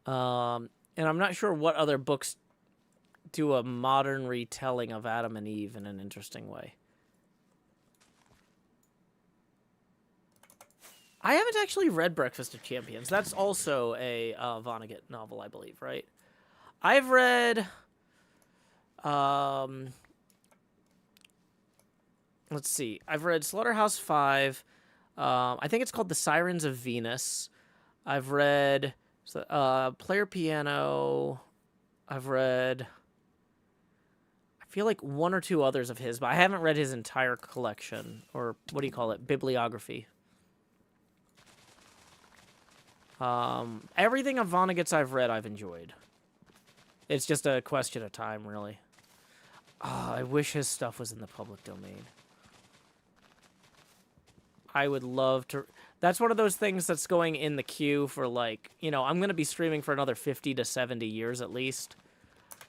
And I'm not sure what other books do a modern retelling of Adam and Eve in an interesting way. I haven't actually read Breakfast of Champions. That's also a Vonnegut novel, I believe, right? I've read... let's see. I've read Slaughterhouse-Five. I think it's called The Sirens of Venus. I've read Player Piano. I've read... I feel like one or two others of his, but I haven't read his entire collection. Or what do you call it? Bibliography. Everything of Vonnegut's I've read, I've enjoyed. It's just a question of time, really. Oh, I wish his stuff was in the public domain. I would love to... That's one of those things that's going in the queue for, like, you know, I'm going to be streaming for another 50 to 70 years at least.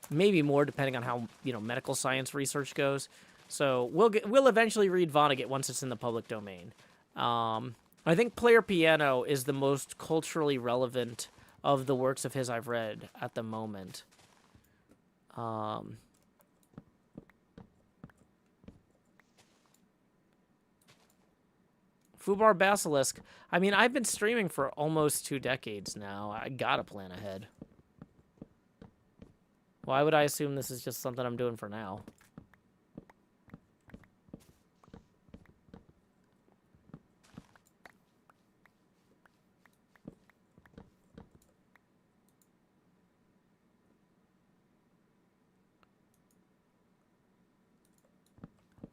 Maybe more, depending on how, you know, medical science research goes. So we'll eventually read Vonnegut once it's in the public domain. I think Player Piano is the most culturally relevant of the works of his I've read at the moment. Fubar Basilisk. I mean, I've been streaming for almost 2 decades now. I gotta plan ahead. Why would I assume this is just something I'm doing for now?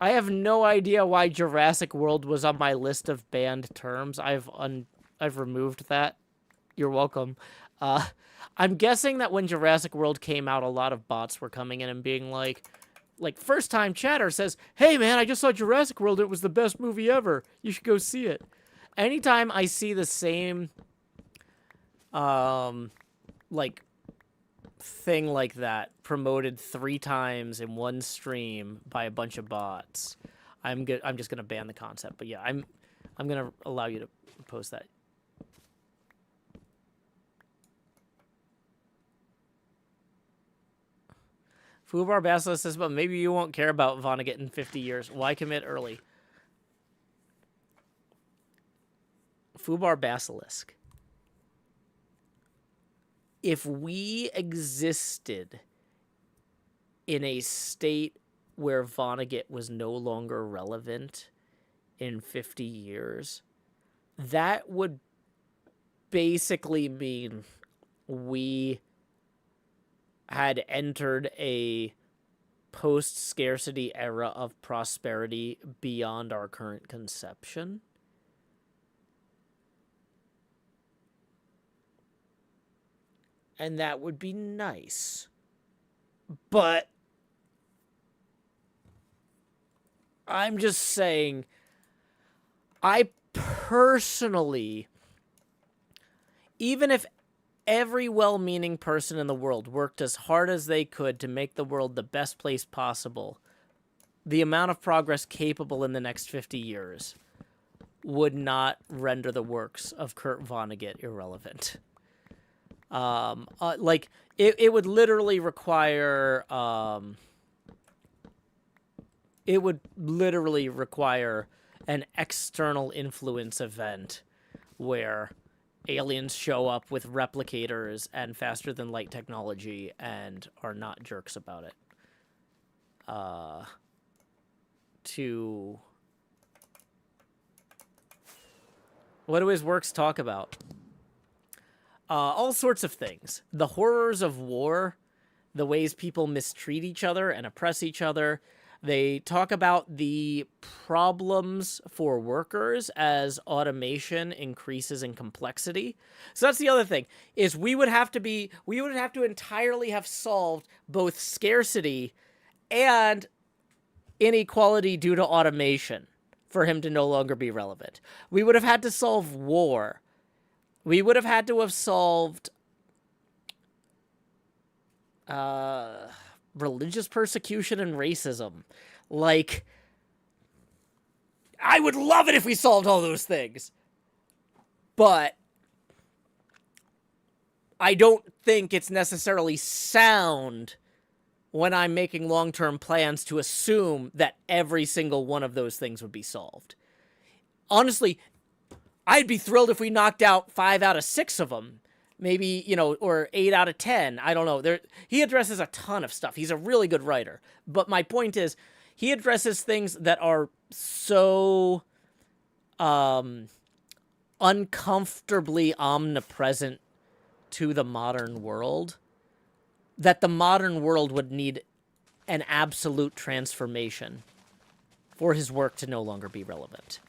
I have no idea why Jurassic World was on my list of banned terms. I've removed that. You're welcome. I'm guessing that when Jurassic World came out, a lot of bots were coming in and being like first time chatter says, "Hey man, I just saw Jurassic World. It was the best movie ever. You should go see it." Anytime I see the same like thing like that promoted 3 times in one stream by a bunch of bots, I'm just gonna ban the concept. But yeah, I'm gonna allow you to post that. Fubar Basilisk says, but maybe you won't care about Vonnegut in 50 years. Why commit early? Fubar Basilisk. If we existed in a state where Vonnegut was no longer relevant in 50 years, that would basically mean we had entered a post-scarcity era of prosperity beyond our current conception. And that would be nice. But I'm just saying, I personally, even if every well-meaning person in the world worked as hard as they could to make the world the best place possible, the amount of progress capable in the next 50 years would not render the works of Kurt Vonnegut irrelevant. Like, it would literally require, an external influence event where aliens show up with replicators and faster than light technology and are not jerks about it. What do his works talk about? All sorts of things. The horrors of war, the ways people mistreat each other and oppress each other. They talk about the problems for workers as automation increases in complexity. So that's the other thing, is we would have to entirely have solved both scarcity and inequality due to automation for him to no longer be relevant. We would have had to solve war. We would have had to have solved religious persecution and racism. Like, I would love it if we solved all those things. But I don't think it's necessarily sound when I'm making long-term plans to assume that every single one of those things would be solved. Honestly, I'd be thrilled if we knocked out 5 out of 6 of them. Maybe, or 8 out of 10. I don't know. He addresses a ton of stuff. He's a really good writer. But my point is, he addresses things that are so uncomfortably omnipresent to the modern world that the modern world would need an absolute transformation for his work to no longer be relevant.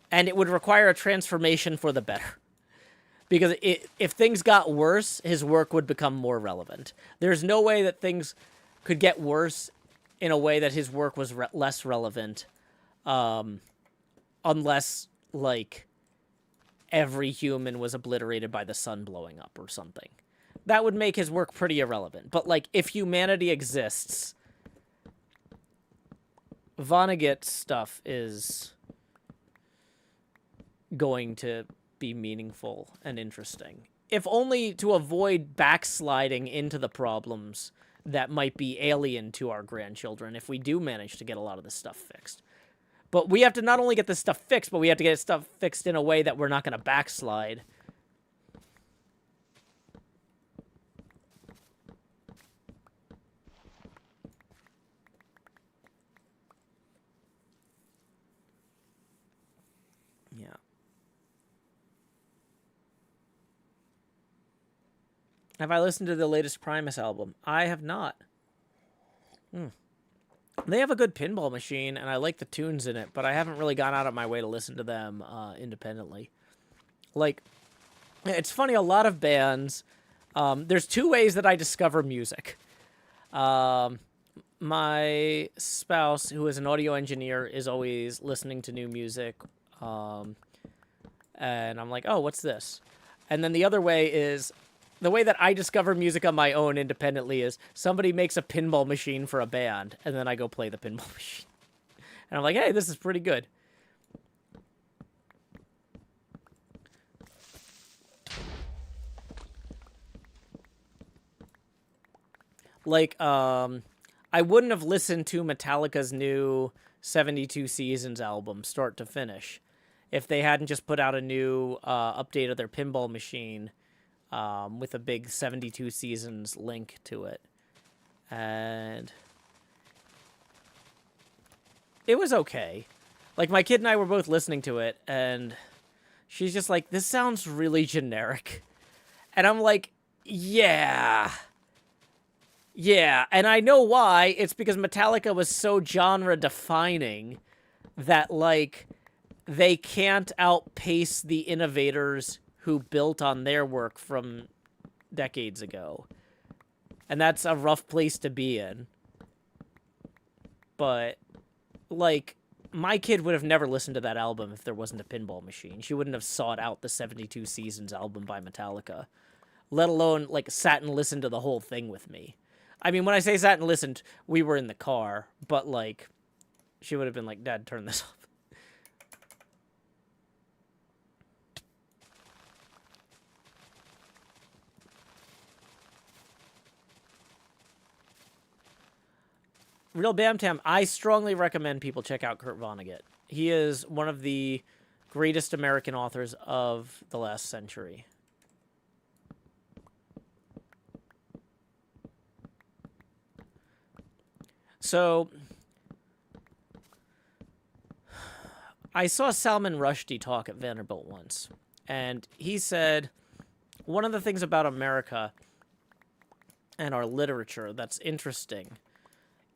And it would require a transformation for the better. Because if things got worse, his work would become more relevant. There's no way that things could get worse in a way that his work was less relevant, unless, like, every human was obliterated by the sun blowing up or something. That would make his work pretty irrelevant. But, like, if humanity exists, Vonnegut's stuff is going to be meaningful and interesting, if only to avoid backsliding into the problems that might be alien to our grandchildren if we do manage to get a lot of this stuff fixed. But we have to not only get this stuff fixed, but we have to get stuff fixed in a way that we're not going to backslide. Yeah. Have I listened to the latest Primus album? I have not. They have a good pinball machine, and I like the tunes in it, but I haven't really gone out of my way to listen to them independently. Like, it's funny, a lot of bands, there's 2 ways that I discover music. My spouse, who is an audio engineer, is always listening to new music, and I'm like, oh, what's this? And then the other way is, the way that I discover music on my own independently is somebody makes a pinball machine for a band, and then I go play the pinball machine. And I'm like, hey, this is pretty good. Like, I wouldn't have listened to Metallica's new 72 Seasons album, start to finish, if they hadn't just put out a new update of their pinball machine with a big 72 Seasons link to it. And it was okay. Like, my kid and I were both listening to it, and she's just like, this sounds really generic. And I'm like, yeah. Yeah, and I know why. It's because Metallica was so genre-defining that, like, they can't outpace the innovators who built on their work from decades ago. And that's a rough place to be in. But, like, my kid would have never listened to that album if there wasn't a pinball machine. She wouldn't have sought out the 72 Seasons album by Metallica, let alone, like, sat and listened to the whole thing with me. I mean, when I say sat and listened, we were in the car, but, like, she would have been like, Dad, turn this off. Real Bamtam, I strongly recommend people check out Kurt Vonnegut. He is one of the greatest American authors of the last century. So, I saw Salman Rushdie talk at Vanderbilt once, and he said, one of the things about America and our literature that's interesting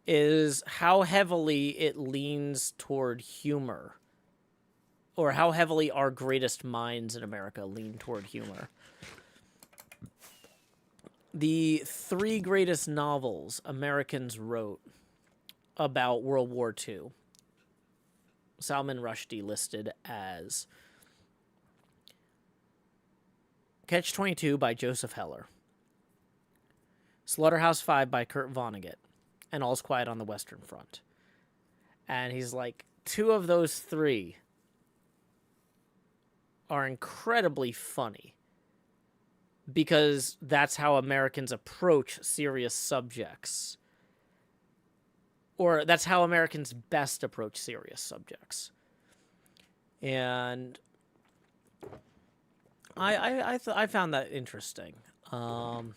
is how heavily it leans toward humor, or how heavily our greatest minds in America lean toward humor. The 3 greatest novels Americans wrote about World War II, Salman Rushdie listed as Catch-22 by Joseph Heller, Slaughterhouse-Five by Kurt Vonnegut, and All's Quiet on the Western Front. And he's like, 2 of those 3 are incredibly funny because that's how Americans approach serious subjects. Or that's how Americans best approach serious subjects. And I found that interesting. But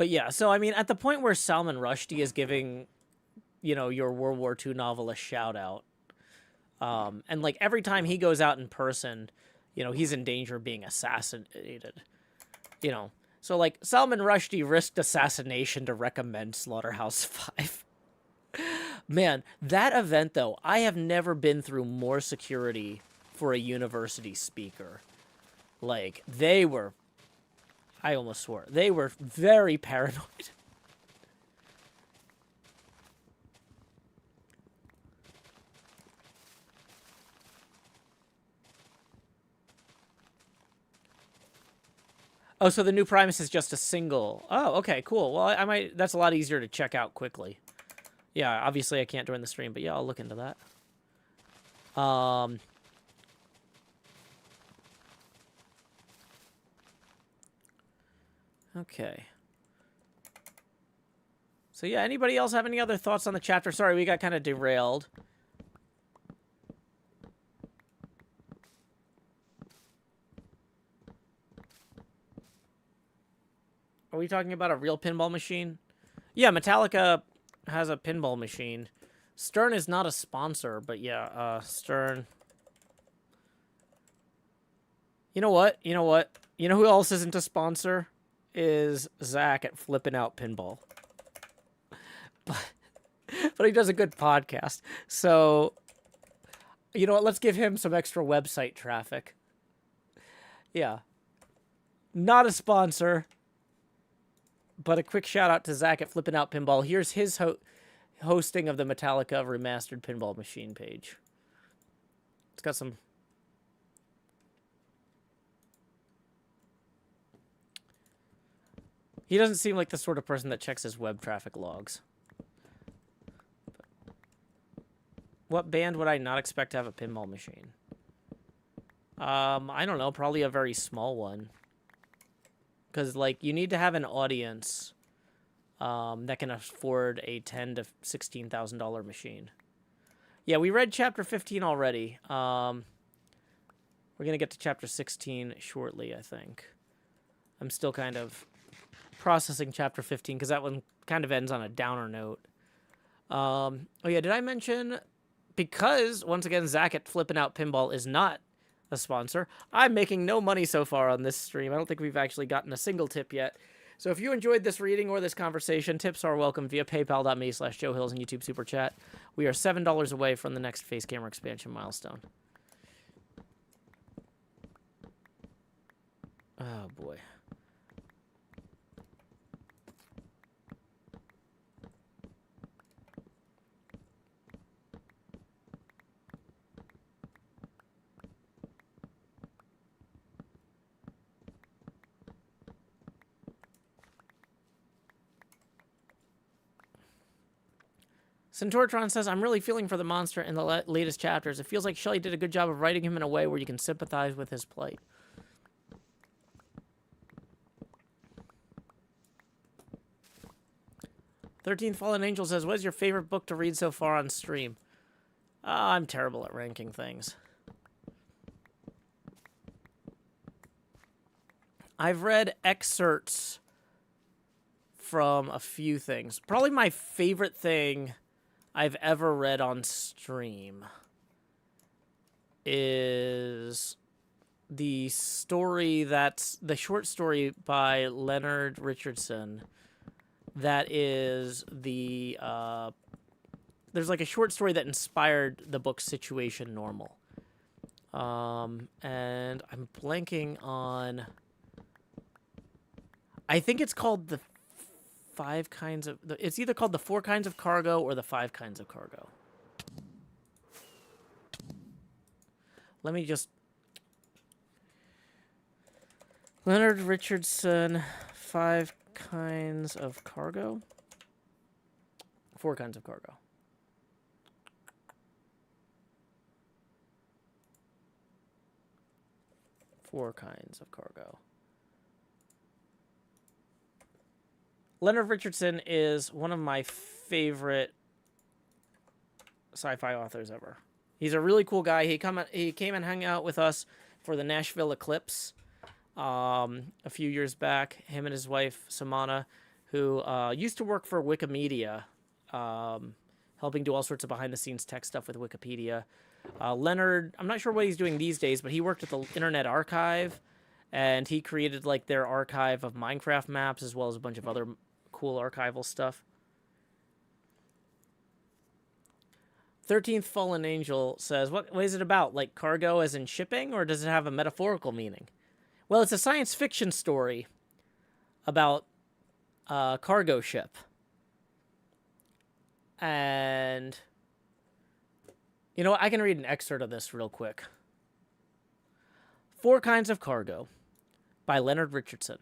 yeah, so I mean, at the point where Salman Rushdie is giving, you know, your World War II novel a shout out, and like every time he goes out in person, you know, he's in danger of being assassinated, you know. So like Salman Rushdie risked assassination to recommend Slaughterhouse-Five. Man, that event, though, I have never been through more security for a university speaker. Like, they were, I almost swore, they were very paranoid. Oh, so the new Primus is just a single. Oh, okay, cool. Well, I might, that's a lot easier to check out quickly. Yeah, obviously I can't join the stream, but yeah, I'll look into that. Okay. So yeah, anybody else have any other thoughts on the chapter? Sorry, we got kind of derailed. Are we talking about a real pinball machine? Yeah, Metallica has a pinball machine. Stern is not a sponsor, but yeah, Stern. You know what? You know what? You know who else isn't a sponsor? Is Zach at Flippin' Out Pinball. But he does a good podcast. So, you know what? Let's give him some extra website traffic. Yeah. Not a sponsor, but a quick shout out to Zach at Flippin' Out Pinball. Here's his hosting of the Metallica Remastered Pinball Machine page. It's got some... He doesn't seem like the sort of person that checks his web traffic logs. What band would I not expect to have a pinball machine? I don't know. Probably a very small one. Because, like, you need to have an audience that can afford a $10,000 to $16,000 machine. Yeah, we read Chapter 15 already. We're going to get to Chapter 16 shortly, I think. I'm still kind of processing chapter 15 because that one kind of ends on a downer note. Oh yeah, did I mention, because once again Zach at Flippin' Out Pinball is not a sponsor, I'm making no money so far on this stream. I don't think we've actually gotten a single tip yet. So if you enjoyed this reading or this conversation, tips are welcome via paypal.me/JoeHills and YouTube Super Chat. We are $7 away from the next face camera expansion milestone. Oh boy. Centauratron says, I'm really feeling for the monster in the latest chapters. It feels like Shelley did a good job of writing him in a way where you can sympathize with his plight. Thirteenth Fallen Angel says, what is your favorite book to read so far on stream? I'm terrible at ranking things. I've read excerpts from a few things. Probably my favorite thing I've ever read on stream is the story that's the short story by Leonard Richardson. That is the there's like a short story that inspired the book Situation Normal. And I'm blanking on, I think it's called the 5 kinds of, it's either called the 4 kinds of cargo or the 5 kinds of cargo. Let me just, Leonard Richardson, 5 kinds of cargo. 4 kinds of cargo. Four kinds of cargo. Leonard Richardson is one of my favorite sci-fi authors ever. He's a really cool guy. He came and hung out with us for the Nashville Eclipse a few years back. Him and his wife, Samana, who used to work for Wikimedia, helping do all sorts of behind-the-scenes tech stuff with Wikipedia. Leonard, I'm not sure what he's doing these days, but he worked at the Internet Archive, and he created like their archive of Minecraft maps as well as a bunch of other cool archival stuff. 13th Fallen Angel says, what is it about? Like cargo as in shipping, or does it have a metaphorical meaning? Well, it's a science fiction story about a cargo ship. And, you know what? I can read an excerpt of this real quick. 4 Kinds of Cargo by Leonard Richardson.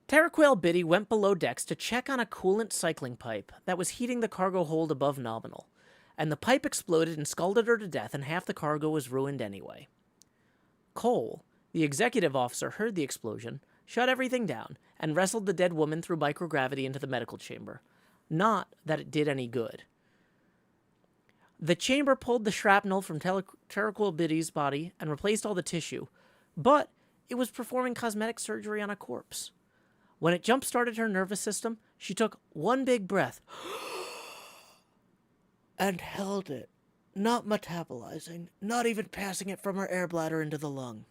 Terraquail Biddy went below decks to check on a coolant cycling pipe that was heating the cargo hold above nominal, and the pipe exploded and scalded her to death, and half the cargo was ruined anyway. Cole, the executive officer, heard the explosion, shut everything down, and wrestled the dead woman through microgravity into the medical chamber. Not that it did any good. The chamber pulled the shrapnel from Terraquail Biddy's body and replaced all the tissue, but it was performing cosmetic surgery on a corpse. When it jump-started her nervous system, she took one big breath and held it, not metabolizing, not even passing it from her air bladder into the lung.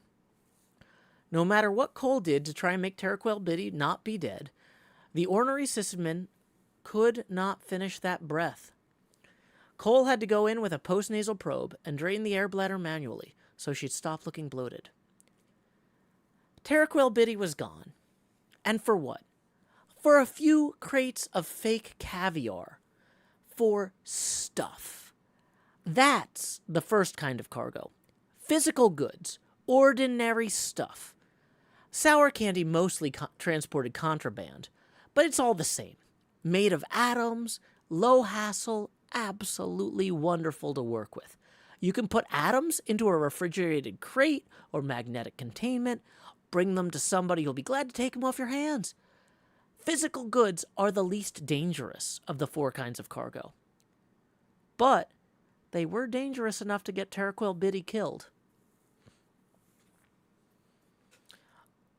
No matter what Cole did to try and make Terraquail Biddy not be dead, the ornery sysadmin could not finish that breath. Cole had to go in with a postnasal probe and drain the air bladder manually so she'd stop looking bloated. Terraquail Biddy was gone. And for what? For a few crates of fake caviar. For stuff. That's the first kind of cargo. Physical goods. Ordinary stuff. Sour candy mostly transported contraband, but it's all the same. Made of atoms, low hassle, absolutely wonderful to work with. You can put atoms into a refrigerated crate or magnetic containment, bring them to somebody who'll be glad to take them off your hands. Physical goods are the least dangerous of the 4 kinds of cargo. But they were dangerous enough to get Terraquail Biddy killed.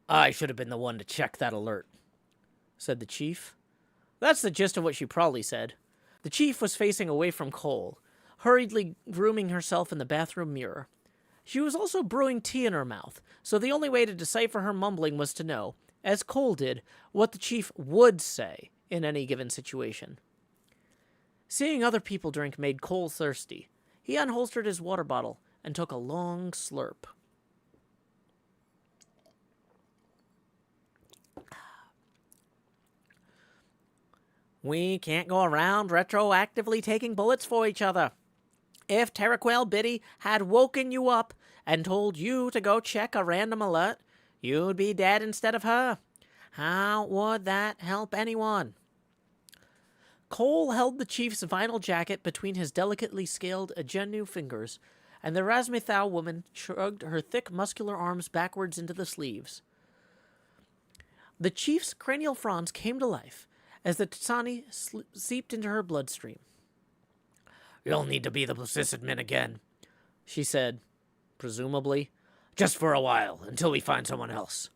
I should have been the one to check that alert, said the chief. That's the gist of what she probably said. The chief was facing away from Cole, hurriedly grooming herself in the bathroom mirror. She was also brewing tea in her mouth, so the only way to decipher her mumbling was to know, as Cole did, what the chief would say in any given situation. Seeing other people drink made Cole thirsty. He unholstered his water bottle and took a long slurp. We can't go around retroactively taking bullets for each other. If Terraquel Biddy had woken you up and told you to go check a random alert, you'd be dead instead of her. How would that help anyone? Cole held the chief's vinyl jacket between his delicately scaled agenu fingers, and the Razmithau woman shrugged her thick muscular arms backwards into the sleeves. The chief's cranial fronds came to life as the Tsani seeped into her bloodstream. You'll need to be the Sysadmin again, she said, presumably, just for a while, until we find someone else.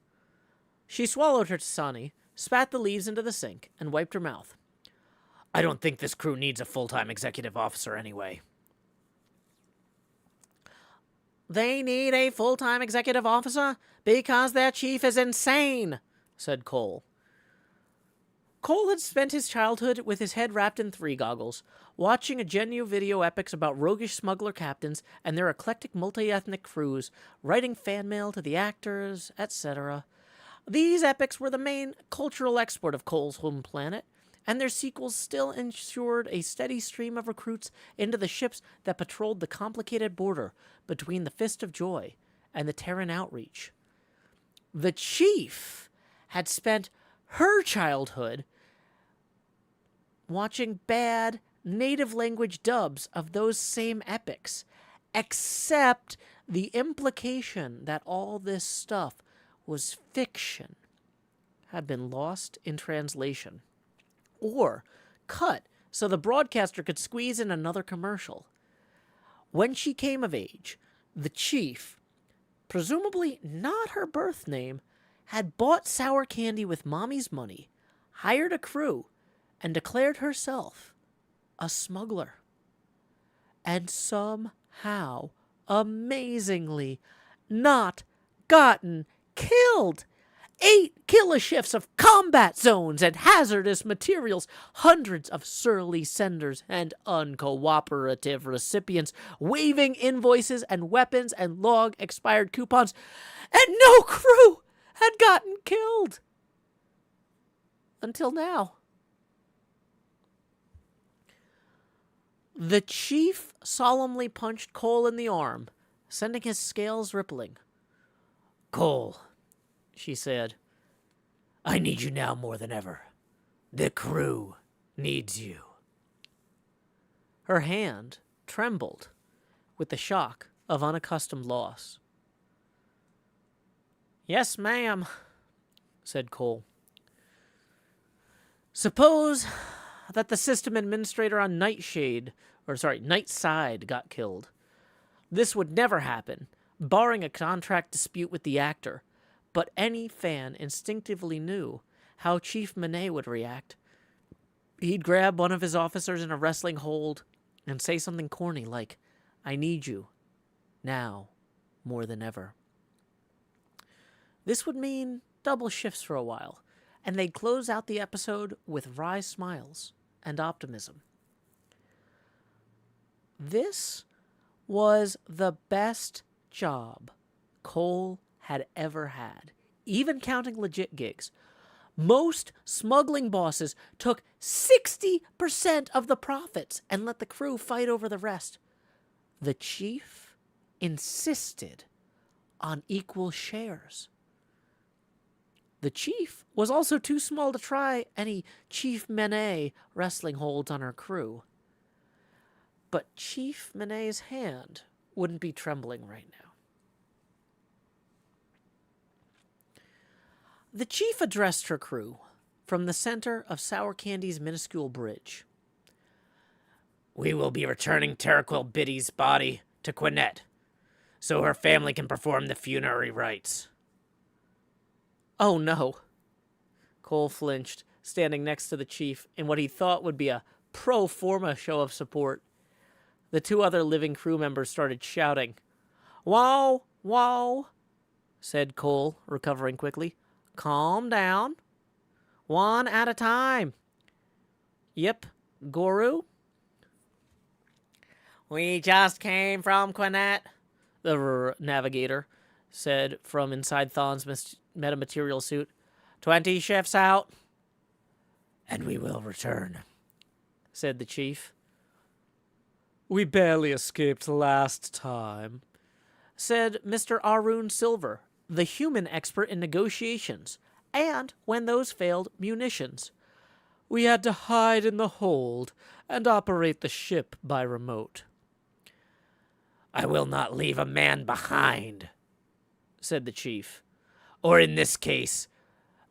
She swallowed her Tsani, spat the leaves into the sink, and wiped her mouth. I don't think this crew needs a full-time executive officer anyway. They need a full-time executive officer because their chief is insane, said Cole. Cole had spent his childhood with his head wrapped in 3 goggles, watching agenu video epics about roguish smuggler captains and their eclectic multi-ethnic crews, writing fan mail to the actors, etc. These epics were the main cultural export of Cole's home planet, and their sequels still ensured a steady stream of recruits into the ships that patrolled the complicated border between the Fist of Joy and the Terran Outreach. The chief had spent her childhood watching bad native language dubs of those same epics, except the implication that all this stuff was fiction had been lost in translation, or cut so the broadcaster could squeeze in another commercial. When she came of age, the chief, presumably not her birth name, had bought sour candy with mommy's money, hired a crew, and declared herself a smuggler. And somehow, amazingly, not gotten killed. 8 kilowatts of combat zones and hazardous materials, hundreds of surly senders and uncooperative recipients, waving invoices and weapons and long-expired coupons, and no crew had gotten killed. Until now. The chief solemnly punched Cole in the arm, sending his scales rippling. Cole, she said, I need you now more than ever. The crew needs you. Her hand trembled with the shock of unaccustomed loss. Yes, ma'am, said Cole. Suppose that the system administrator on Nightside got killed. This would never happen, barring a contract dispute with the actor, but any fan instinctively knew how Chief Monet would react. He'd grab one of his officers in a wrestling hold and say something corny like, I need you, now, more than ever. This would mean double shifts for a while, and they'd close out the episode with wry smiles and optimism. This was the best job Cole had ever had, even counting legit gigs. Most smuggling bosses took 60% of the profits and let the crew fight over the rest. The chief insisted on equal shares. The chief was also too small to try any Chief Monet wrestling holds on her crew. But Chief Monet's hand wouldn't be trembling right now. The chief addressed her crew from the center of Sour Candy's minuscule bridge. We will be returning Terraquil Biddy's body to Quinette, so her family can perform the funerary rites. Oh no. Cole flinched, standing next to the chief in what he thought would be a pro forma show of support. The two other living crew members started shouting. Whoa, whoa, said Cole, recovering quickly. Calm down. One at a time. Yep, Guru? We just came from Quinette, The navigator said from inside Thon's metamaterial suit. 20 shifts out. And we will return, said the chief. We barely escaped last time, said Mr. Arun Silver, the human expert in negotiations, and, when those failed, munitions. We had to hide in the hold and operate the ship by remote. I will not leave a man behind, said the chief. Or in this case,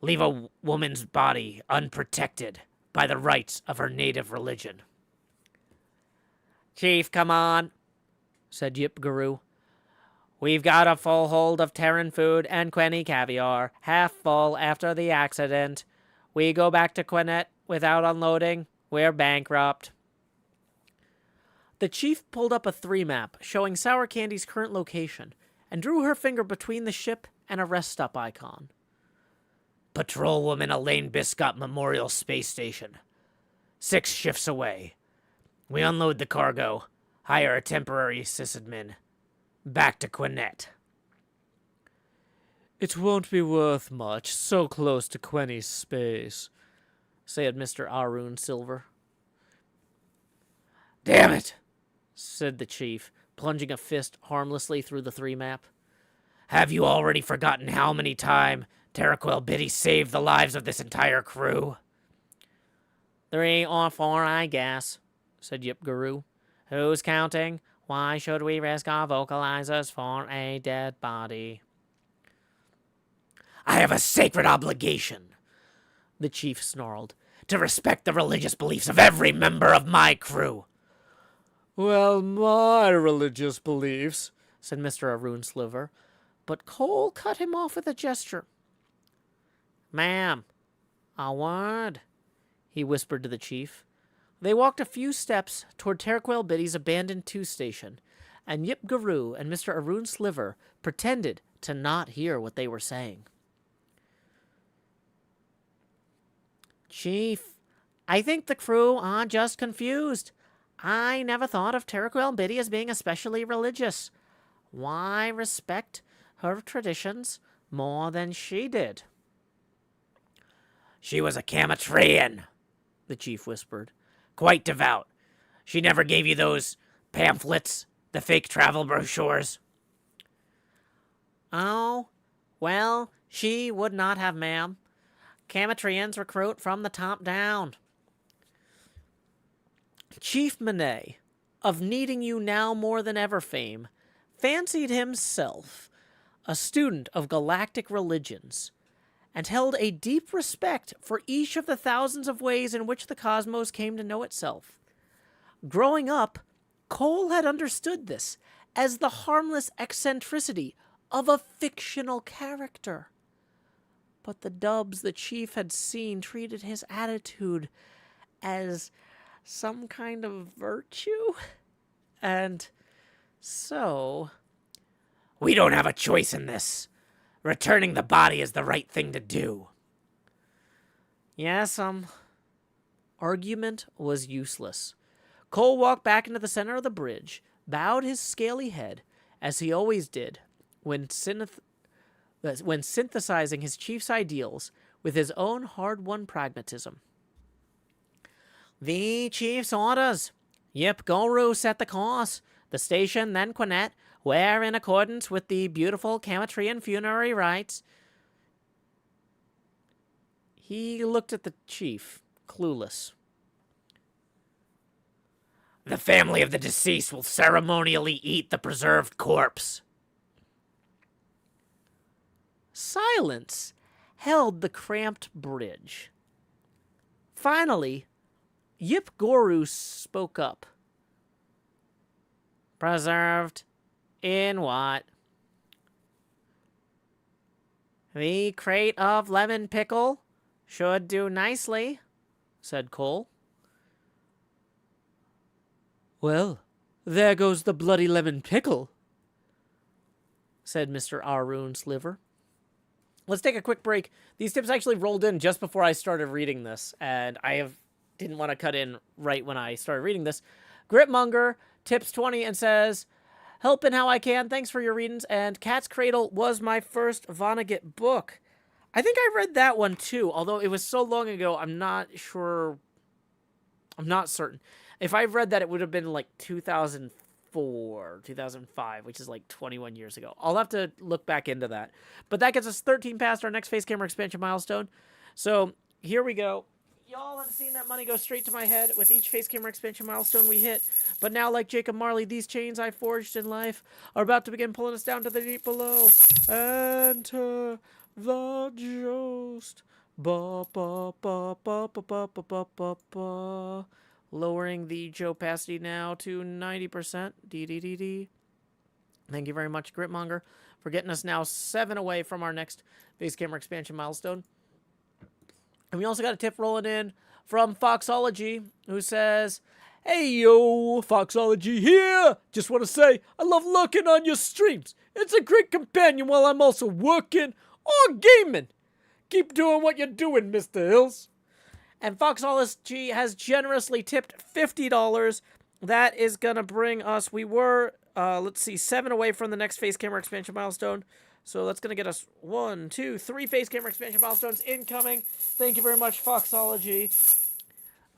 leave a woman's body unprotected by the rites of her native religion. Chief, come on, said Yip Guru. We've got a full hold of Terran food and Queni caviar, half full after the accident. We go back to Quinette without unloading, we're bankrupt. The chief pulled up a 3-map showing Sour Candy's current location and drew her finger between the ship and a rest stop icon. Patrolwoman Elaine Biscott Memorial Space Station. 6 shifts away. We unload the cargo, hire a temporary sysadmin. Back to Quinette. It won't be worth much, so close to Quenny's space, said Mr. Arun Silver. Damn it, said the chief, plunging a fist harmlessly through the 3-map. Have you already forgotten how many times Terraquil Biddy saved the lives of this entire crew? 3 or 4, I guess, said Yip Guru. Who's counting? Why should we risk our vocalizers for a dead body? I have a sacred obligation, the chief snarled, to respect the religious beliefs of every member of my crew. Well, my religious beliefs, said Mr. Arun Silver, but Cole cut him off with a gesture. Ma'am, a word, he whispered to the chief. They walked a few steps toward Terraquil Biddy's abandoned 2 station, and Yip Guru and Mr. Arun Sliver pretended to not hear what they were saying. Chief, I think the crew are just confused. I never thought of Terraquil Biddy as being especially religious. Why respect her traditions more than she did? She was a Kamatrian, the chief whispered. Quite devout. She never gave you those pamphlets, the fake travel brochures. Oh, well, she would not have, ma'am. Kamatrians recruit from the top down. Chief Monet, of Needing You Now More Than Ever fame, fancied himself a student of galactic religions, and held a deep respect for each of the thousands of ways in which the cosmos came to know itself. Growing up, Cole had understood this as the harmless eccentricity of a fictional character. But the dubs the chief had seen treated his attitude as some kind of virtue. And so... We don't have a choice in this. Returning the body is the right thing to do. Yes, Argument was useless. Cole walked back into the center of the bridge, bowed his scaly head, as he always did when synthesizing his chief's ideals with his own hard-won pragmatism. The chief's orders. Yip Guru set the course. The station, then Quinette, where, in accordance with the beautiful Kamatrian funerary rites... He looked at the chief, clueless. The family of the deceased will ceremonially eat the preserved corpse. Silence held the cramped bridge. Finally, Yip Guru spoke up. Preserved? In what? The crate of lemon pickle should do nicely, said Cole. Well, there goes the bloody lemon pickle, said Mr. Arun Sliver. Let's take a quick break. These tips actually rolled in just before I started reading this, and didn't want to cut in right when I started reading this. Gritmonger tips 20 and says, helping how I can. Thanks for your readings. And Cat's Cradle was my first Vonnegut book. I think I read that one too, although it was so long ago, I'm not sure. I'm not certain. If I've read that, it would have been like 2004, 2005, which is like 21 years ago. I'll have to look back into that. But that gets us 13 past our next face camera expansion milestone. So here we go. Y'all have seen that money go straight to my head with each face camera expansion milestone we hit. But now, like Jacob Marley, these chains I forged in life are about to begin pulling us down to the deep below. Enter the joust. Ba ba ba ba ba ba ba ba ba ba. Lowering the opacity now to 90%. D. Thank you very much, Gritmonger, for getting us now 7 away from our next face camera expansion milestone. And we also got a tip rolling in from Foxology, who says, hey, yo, Foxology here. Just want to say, I love lurking on your streams. It's a great companion while I'm also working or gaming. Keep doing what you're doing, Mr. Hills. And Foxology has generously tipped $50. That is going to bring us, we were, 7 away from the next face camera expansion milestone. So that's going to get us 1, 2, 3 face camera expansion milestones incoming. Thank you very much, Foxology.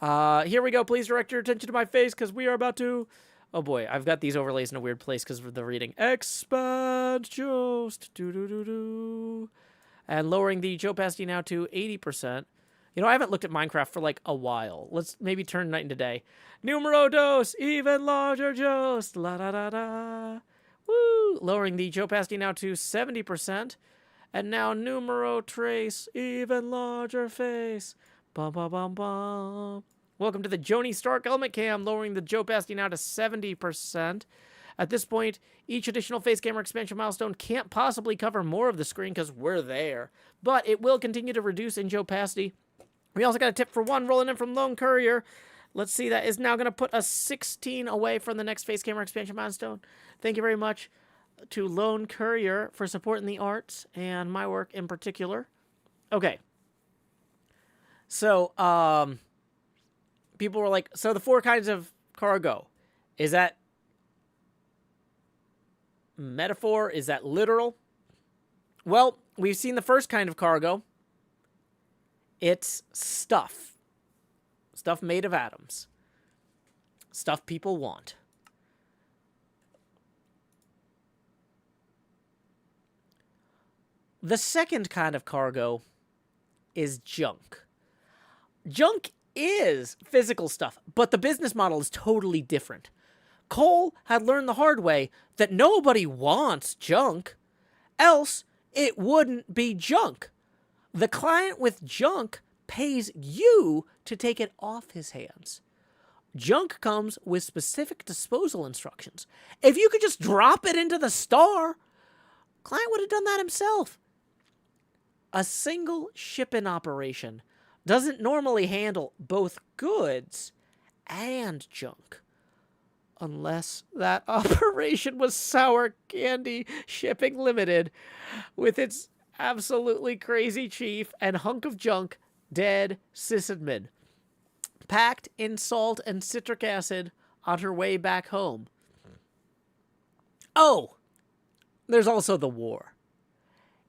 Here we go. Please direct your attention to my face because we are about to... Oh boy, I've got these overlays in a weird place because of the reading. Expand just. Do. And lowering the opacity now to 80%. You know, I haven't looked at Minecraft for like a while. Let's maybe turn night into day. Numero dos, even larger just. La da da da. Woo! Lowering the opacity now to 70%. And now numero trace, even larger face. Bum bum bum bum. Welcome to the Joni Stark Element Cam, lowering the opacity now to 70%. At this point, each additional face camera expansion milestone can't possibly cover more of the screen because we're there. But it will continue to reduce in opacity. We also got a tip for 1 rolling in from Lone Courier. Let's see, that is now going to put us 16 away from the next face camera expansion milestone. Thank you very much to Lone Courier for supporting the arts and my work in particular. Okay. So, people were like, so the 4 kinds of cargo, is that metaphor? Is that literal? Well, we've seen the first kind of cargo. It's stuff. Stuff made of atoms. Stuff people want. The second kind of cargo is junk. Junk is physical stuff, but the business model is totally different. Cole had learned the hard way that nobody wants junk, else it wouldn't be junk. The client with junk pays you to take it off his hands. Junk comes with specific disposal instructions. If you could just drop it into the star, client would have done that himself. A single shipping operation doesn't normally handle both goods and junk. Unless that operation was Sour Candy Shipping Limited with its absolutely crazy chief and hunk of junk, dead sysadmin, packed in salt and citric acid on her way back home. Oh, there's also the war.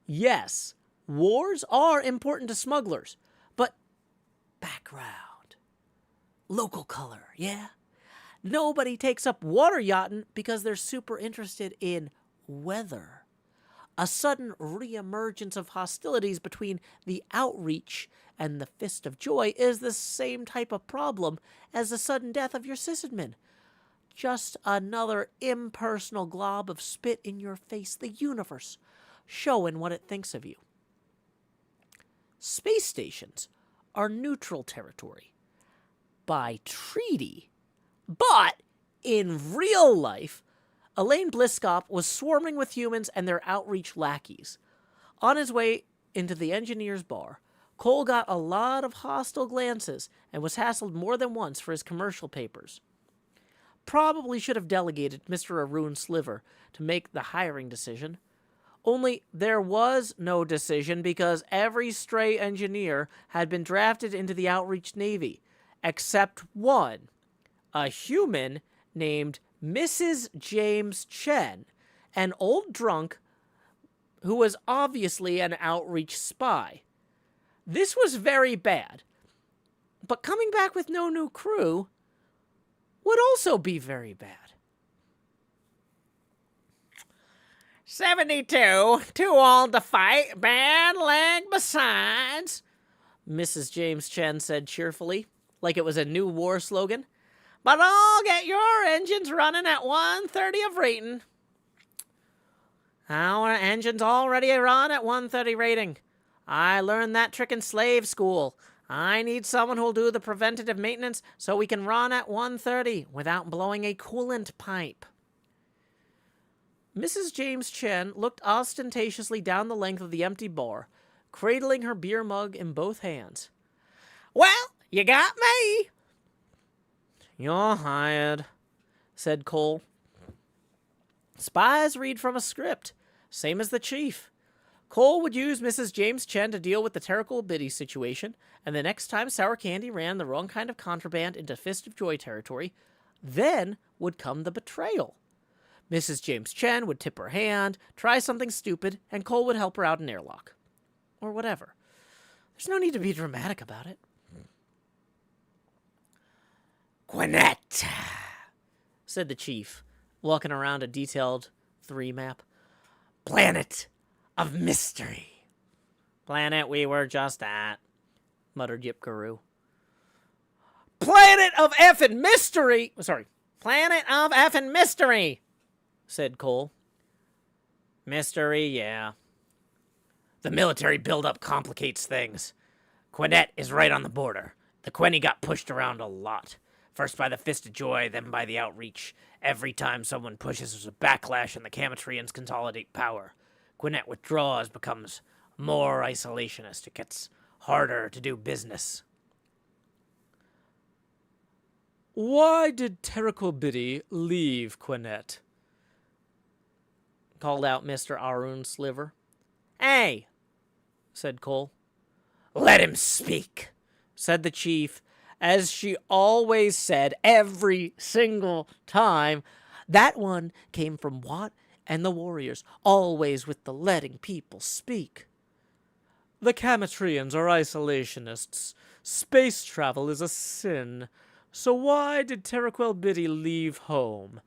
Yes, wars are important to smugglers, but background, local color, yeah? Nobody takes up water yachting because they're super interested in weather. A sudden reemergence of hostilities between the outreach and the fist of joy is the same type of problem as the sudden death of your sysadmin. Just another impersonal glob of spit in your face, the universe, showing what it thinks of you. Space stations are neutral territory by treaty, but in real life, Elaine Bliskop was swarming with humans and their outreach lackeys. On his way into the engineer's bar, Cole got a lot of hostile glances and was hassled more than once for his commercial papers. Probably should have delegated Mr. Arun Sliver to make the hiring decision. Only there was no decision because every stray engineer had been drafted into the Outreach Navy, except one, a human named Mrs. James Chen, an old drunk who was obviously an Outreach spy. This was very bad, but coming back with no new crew would also be very bad. 72, too old to fight, bad leg besides, Mrs. James Chen said cheerfully, like it was a new war slogan. But I'll get your engines running at 1:30 of rating. Our engines already run at 1:30 rating. I learned that trick in slave school. I need someone who'll do the preventative maintenance so we can run at 1:30 without blowing a coolant pipe. Mrs. James Chen looked ostentatiously down the length of the empty bar, cradling her beer mug in both hands. Well, you got me. You're hired, said Cole. Spies read from a script, same as the chief. Cole would use Mrs. James Chen to deal with the Terrible Biddy situation, and the next time Sour Candy ran the wrong kind of contraband into Fist of Joy territory, then would come the betrayal. Mrs. James Chen would tip her hand, try something stupid, and Cole would help her out in airlock. Or whatever. There's no need to be dramatic about it. Gwinnett, said the chief, walking around a detailed 3 map. Planet of mystery. Planet we were just at, muttered Yip Guru. Planet of effing mystery! Sorry. Planet of effing mystery, said Cole. Mystery, yeah. The military buildup complicates things. Gwinnett is right on the border. The Quenny got pushed around a lot. First by the Fist of Joy, then by the Outreach. Every time someone pushes, there's a backlash and the Kamatrians consolidate power. Gwinnett withdraws, becomes more isolationist. It gets harder to do business. Why did Terrible Biddy leave Gwinnett? Called out Mr. Arun Sliver. Hey, said Cole. Let him speak, said the chief, as she always said every single time. That one came from Watt and the Warriors, always with the letting people speak. The Kamatrians are isolationists. Space travel is a sin. So why did Terrible Biddy leave home?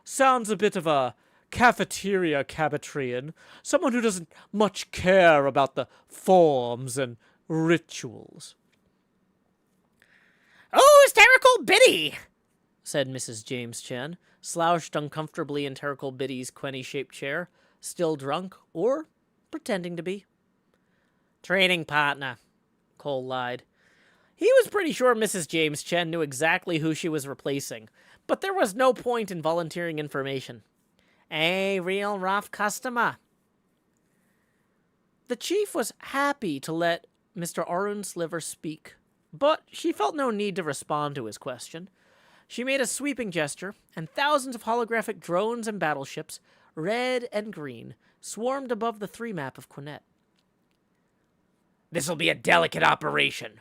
Sounds a bit of a cafeteria Kamatrian, someone who doesn't much care about the forms and rituals. Oh, it's Terrible Biddy, said Mrs. James Chen, slouched uncomfortably in Terrible Biddy's Quenny-shaped chair, still drunk or pretending to be. Trading partner, Cole lied. He was pretty sure Mrs. James Chen knew exactly who she was replacing, but there was no point in volunteering information. A real rough customer. The chief was happy to let Mr. Arun Sliver speak, but she felt no need to respond to his question. She made a sweeping gesture, and thousands of holographic drones and battleships, red and green, swarmed above the 3 map of Gwinnett. This'll be a delicate operation.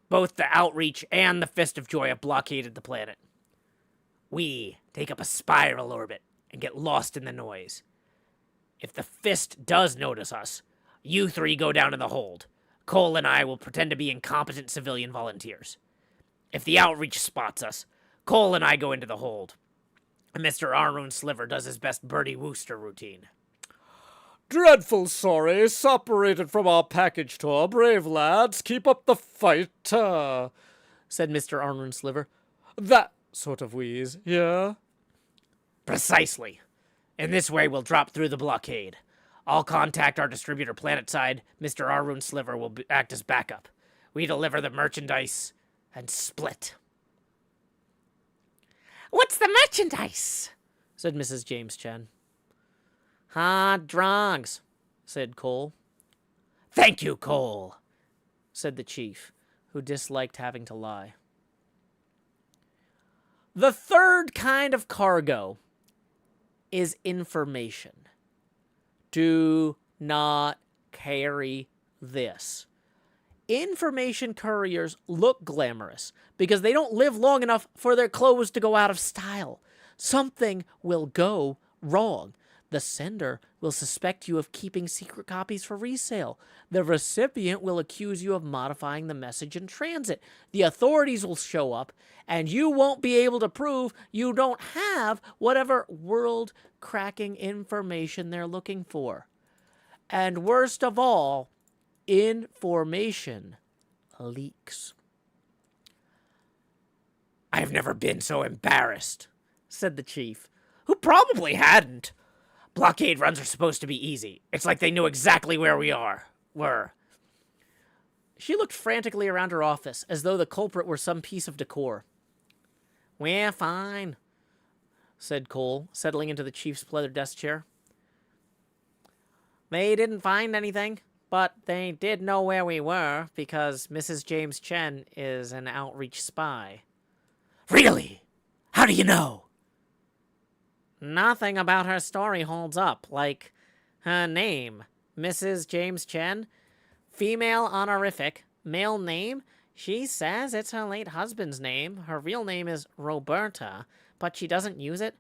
Both the Outreach and the Fist of Joy have blockaded the planet. We take up a spiral orbit and get lost in the noise. If the Fist does notice us, you 3 go down to the hold. Cole and I will pretend to be incompetent civilian volunteers. If the Outreach spots us, Cole and I go into the hold. And Mr. Arun Sliver does his best Bertie Wooster routine. Dreadful sorry, separated from our package tour. Brave lads, keep up the fight, said Mr. Arun Sliver. That sort of wheeze, yeah? Precisely. In this way, we'll drop through the blockade. I'll contact our distributor planetside. Mr. Arun Sliver will act as backup. We deliver the merchandise and split. What's the merchandise? Said Mrs. James Chen. Hard drugs, said Cole. Thank you, Cole, said the chief, who disliked having to lie. The third kind of cargo is information. Do not carry this. Information couriers look glamorous because they don't live long enough for their clothes to go out of style. Something will go wrong. The sender will suspect you of keeping secret copies for resale. The recipient will accuse you of modifying the message in transit. The authorities will show up, and you won't be able to prove you don't have whatever world-cracking information they're looking for. And worst of all, information leaks. I've never been so embarrassed, said the chief, who probably hadn't. Blockade runs are supposed to be easy. It's like they knew exactly where we were. She looked frantically around her office, as though the culprit were some piece of decor. We're fine, said Cole, settling into the chief's leather desk chair. They didn't find anything, but they did know where we were, because Mrs. James Chen is an outreach spy. Really? How do you know? Nothing about her story holds up, like her name, Mrs. James Chen, female honorific, male name. She says it's her late husband's name. Her real name is Roberta, but she doesn't use it.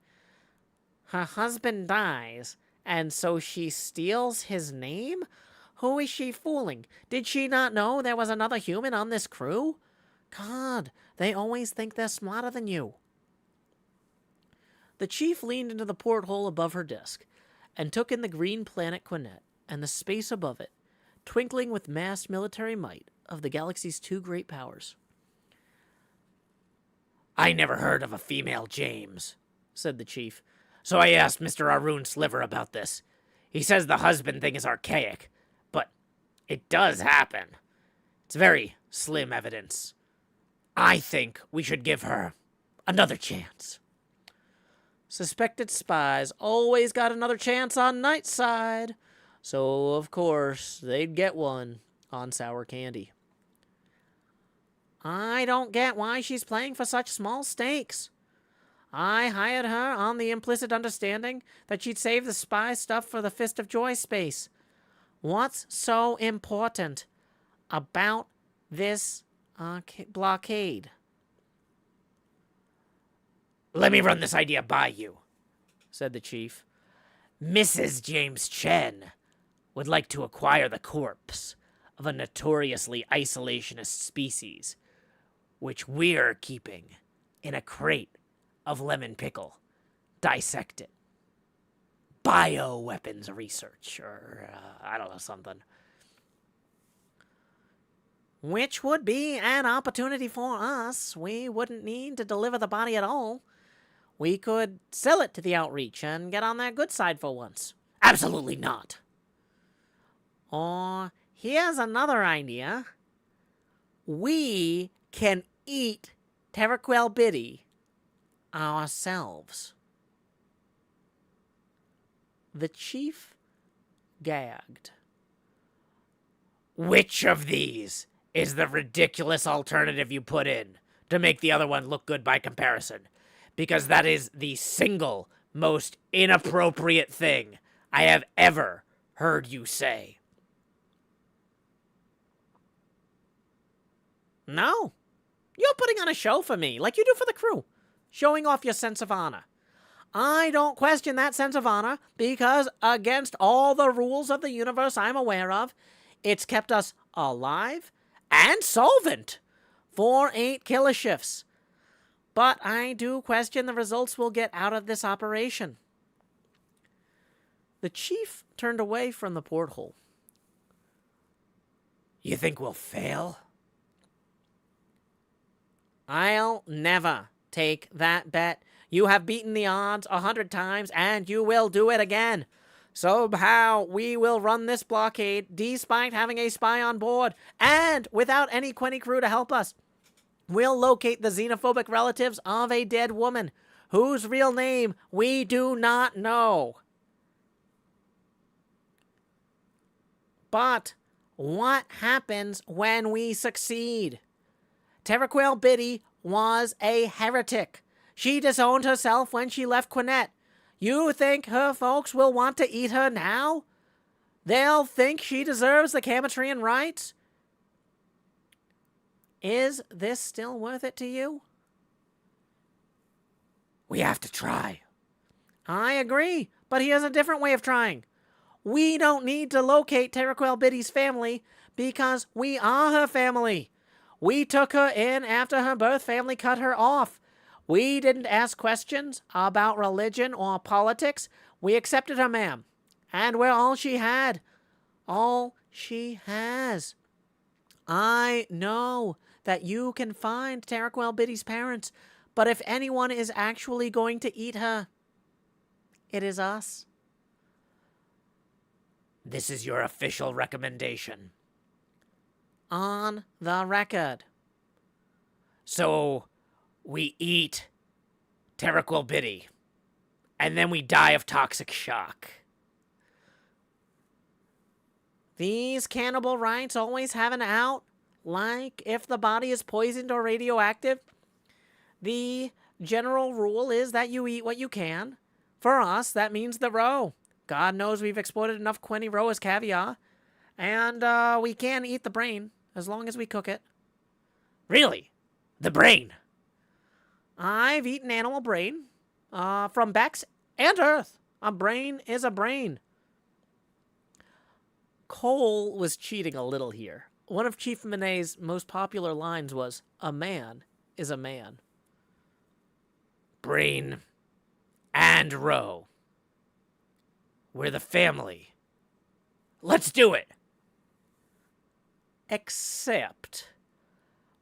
Her husband dies, and so she steals his name? Who is she fooling? Did she not know there was another human on this crew? God, they always think they're smarter than you. The chief leaned into the porthole above her desk and took in the green planet Quinnet and the space above it, twinkling with massed military might of the galaxy's two great powers. I never heard of a female James, said the chief, so I asked Mr. Arun Sliver about this. He says the husband thing is archaic, but it does happen. It's very slim evidence. I think we should give her another chance. Suspected spies always got another chance on Nightside, so of course they'd get one on sour candy. I don't get why she's playing for such small stakes. I hired her on the implicit understanding that she'd save the spy stuff for the Fist of Joy space. What's so important about this blockade? Let me run this idea by you, said the chief. Mrs. James Chen would like to acquire the corpse of a notoriously isolationist species, which we're keeping in a crate of lemon pickle. Dissect it. Bioweapons research, or I don't know, something. Which would be an opportunity for us. We wouldn't need to deliver the body at all. We could sell it to the outreach and get on their good side for once. Absolutely not. Or here's another idea. We can eat Terraquel Biddy ourselves. The chief gagged. Which of these is the ridiculous alternative you put in to make the other one look good by comparison? Because that is the single most inappropriate thing I have ever heard you say. No. You're putting on a show for me, like you do for the crew. Showing off your sense of honor. I don't question that sense of honor, because against all the rules of the universe I'm aware of, it's kept us alive and solvent for 8 killer shifts. But I do question the results we'll get out of this operation. The chief turned away from the porthole. You think we'll fail? I'll never take that bet. You have beaten the odds 100 times, and you will do it again. Somehow, we will run this blockade, despite having a spy on board, and without any Quinny crew to help us. We'll locate the xenophobic relatives of a dead woman, whose real name we do not know. But What happens when we succeed? Terraquil Biddy was a heretic. She disowned herself when she left Quinette. You think her folks will want to eat her now? They'll think she deserves the Camatrian rights? Is this still worth it to you? We have to try. I agree, but here's a different way of trying. We don't need to locate Terraquil Biddy's family because we are her family. We took her in after her birth family cut her off. We didn't ask questions about religion or politics. We accepted her, ma'am. And we're all she had. All she has. I know that you can find Terraquil Biddy's parents, but if anyone is actually going to eat her, it is us. This is your official recommendation. On the record. So, we eat Terraquil Biddy, and then we die of toxic shock. These cannibal rites always have an out, like if the body is poisoned or radioactive. The general rule is that you eat what you can. For us, that means the roe. God knows we've exported enough Quinny roe as caviar. And we can eat the brain, as long as we cook it. Really? The brain? I've eaten animal brain. From Bex and Earth. A brain is a brain. Cole was cheating a little here. One of Chief Monet's most popular lines was, "A man is a man." Brain and roe. We're the family. Let's do it. Except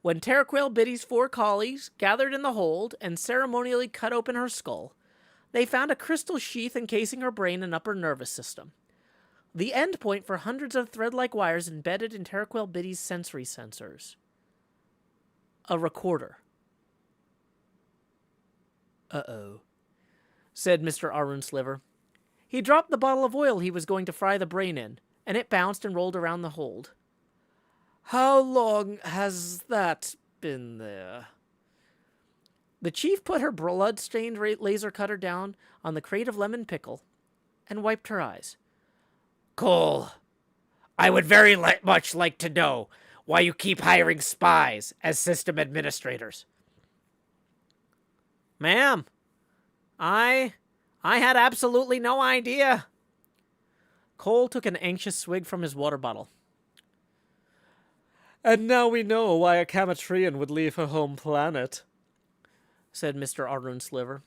when Terraquil Biddy's 4 collies gathered in the hold and ceremonially cut open her skull, they found a crystal sheath encasing her brain and upper nervous system. The end point for hundreds of thread-like wires embedded in Terraquil Biddy's sensory sensors. A recorder. Uh-oh, said Mr. Arun Sliver. He dropped the bottle of oil he was going to fry the brain in, and it bounced and rolled around the hold. How long has that been there? The chief put her blood-stained laser cutter down on the crate of lemon pickle and wiped her eyes. Cole, I would very much like to know why you keep hiring spies as system administrators. Ma'am, I had absolutely no idea. Cole took an anxious swig from his water bottle. And now we know why a Camatrian would leave her home planet, said Mr. Arun Sliver.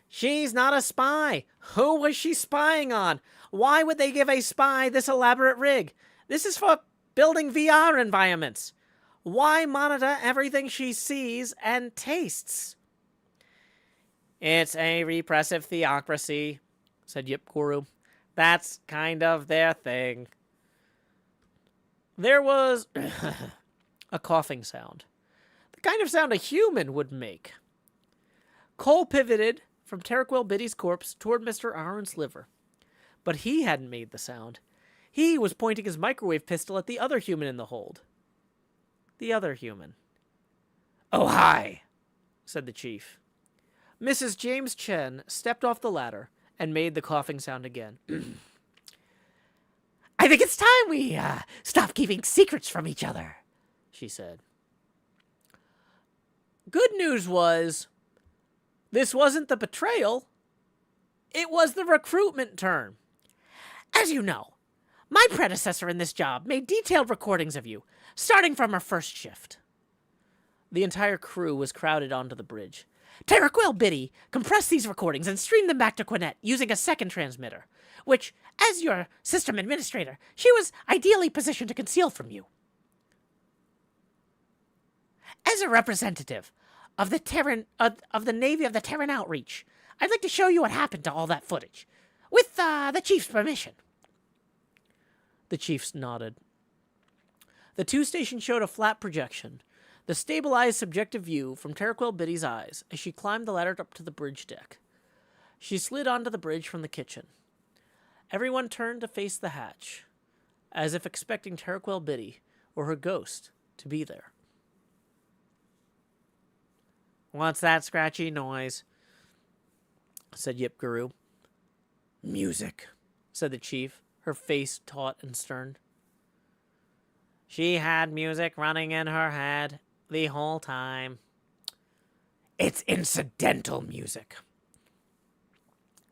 She's not a spy. Who was she spying on? Why would they give a spy this elaborate rig? This is for building VR environments. Why monitor everything she sees and tastes? It's a repressive theocracy, said Yip Guru. That's kind of their thing. There was a coughing sound. The kind of sound a human would make. Cole pivoted from Terraquil Biddy's corpse toward Mr. Arun Sliver. But he hadn't made the sound. He was pointing his microwave pistol at the other human in the hold. The other human. Oh, hi, said the chief. Mrs. James Chen stepped off the ladder and made the coughing sound again. I think it's time we stop keeping secrets from each other, she said. Good news was, this wasn't the betrayal. It was the recruitment term. As you know, my predecessor in this job made detailed recordings of you, starting from our first shift. The entire crew was crowded onto the bridge. Terraquil Biddy compressed these recordings and streamed them back to Quinette using a second transmitter, which, as your system administrator, she was ideally positioned to conceal from you. As a representative of the Navy of the Terran Outreach, I'd like to show you what happened to all that footage, with the Chief's permission. The Chief nodded. The 2-station showed a flat projection, the stabilized subjective view from Terraquil Biddy's eyes as she climbed the ladder up to the bridge deck. She slid onto the bridge from the kitchen. Everyone turned to face the hatch. as if expecting Terraquil Biddy or her ghost to be there. "What's that scratchy noise?" said Yip Guru. "Music," said the chief, her face taut and stern. "She had music running in her head the whole time." "It's incidental music."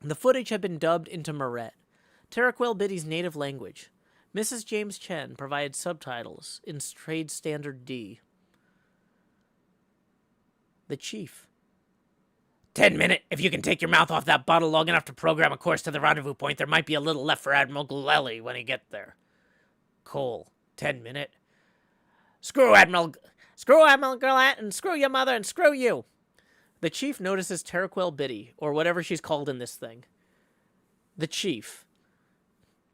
The footage had been dubbed into Murret, Terraquil Biddy's native language. Mrs. James Chen provided subtitles in Trade Standard D. The chief. 10-minute. If you can take your mouth off that bottle long enough to program a course to the rendezvous point, there might be a little left for Admiral Glelly when he gets there. Cole. 10-minute. Screw Admiral Gillette, and screw your mother, and screw you. The chief notices Terraquil Biddy, or whatever she's called in this thing. The chief.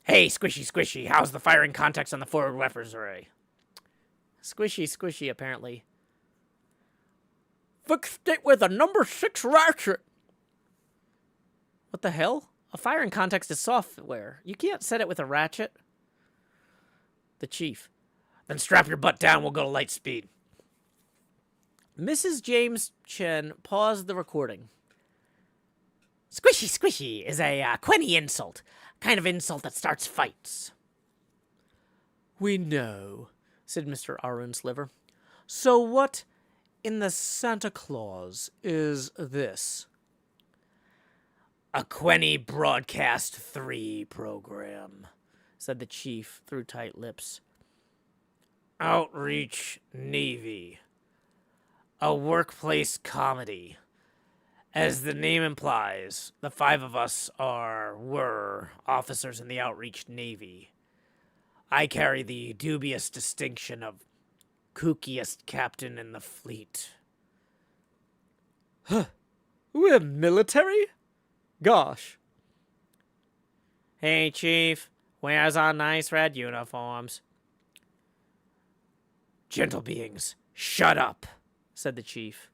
"Hey, Squishy, how's the firing context on the forward weapons array?" Squishy, apparently. "Fixed it with a number 6 ratchet." What the hell? A firing context is software. You can't set it with a ratchet. The chief. "Then strap your butt down, we'll go to light speed." Mrs. James Chen paused the recording. Squishy is a Quenny insult. Kind of insult that starts fights." "We know," said Mr. Arun Sliver. "So what in the Santa Claus is this?" "A Quenny Broadcast 3 program," said the chief through tight lips. "Outreach Navy. A workplace comedy. As the name implies, the 5 of us were officers in the Outreach Navy. I carry the dubious distinction of kookiest captain in the fleet." Huh. We're military? Gosh. "Hey, Chief, where's our nice red uniforms?" "Gentle beings, shut up," said the chief.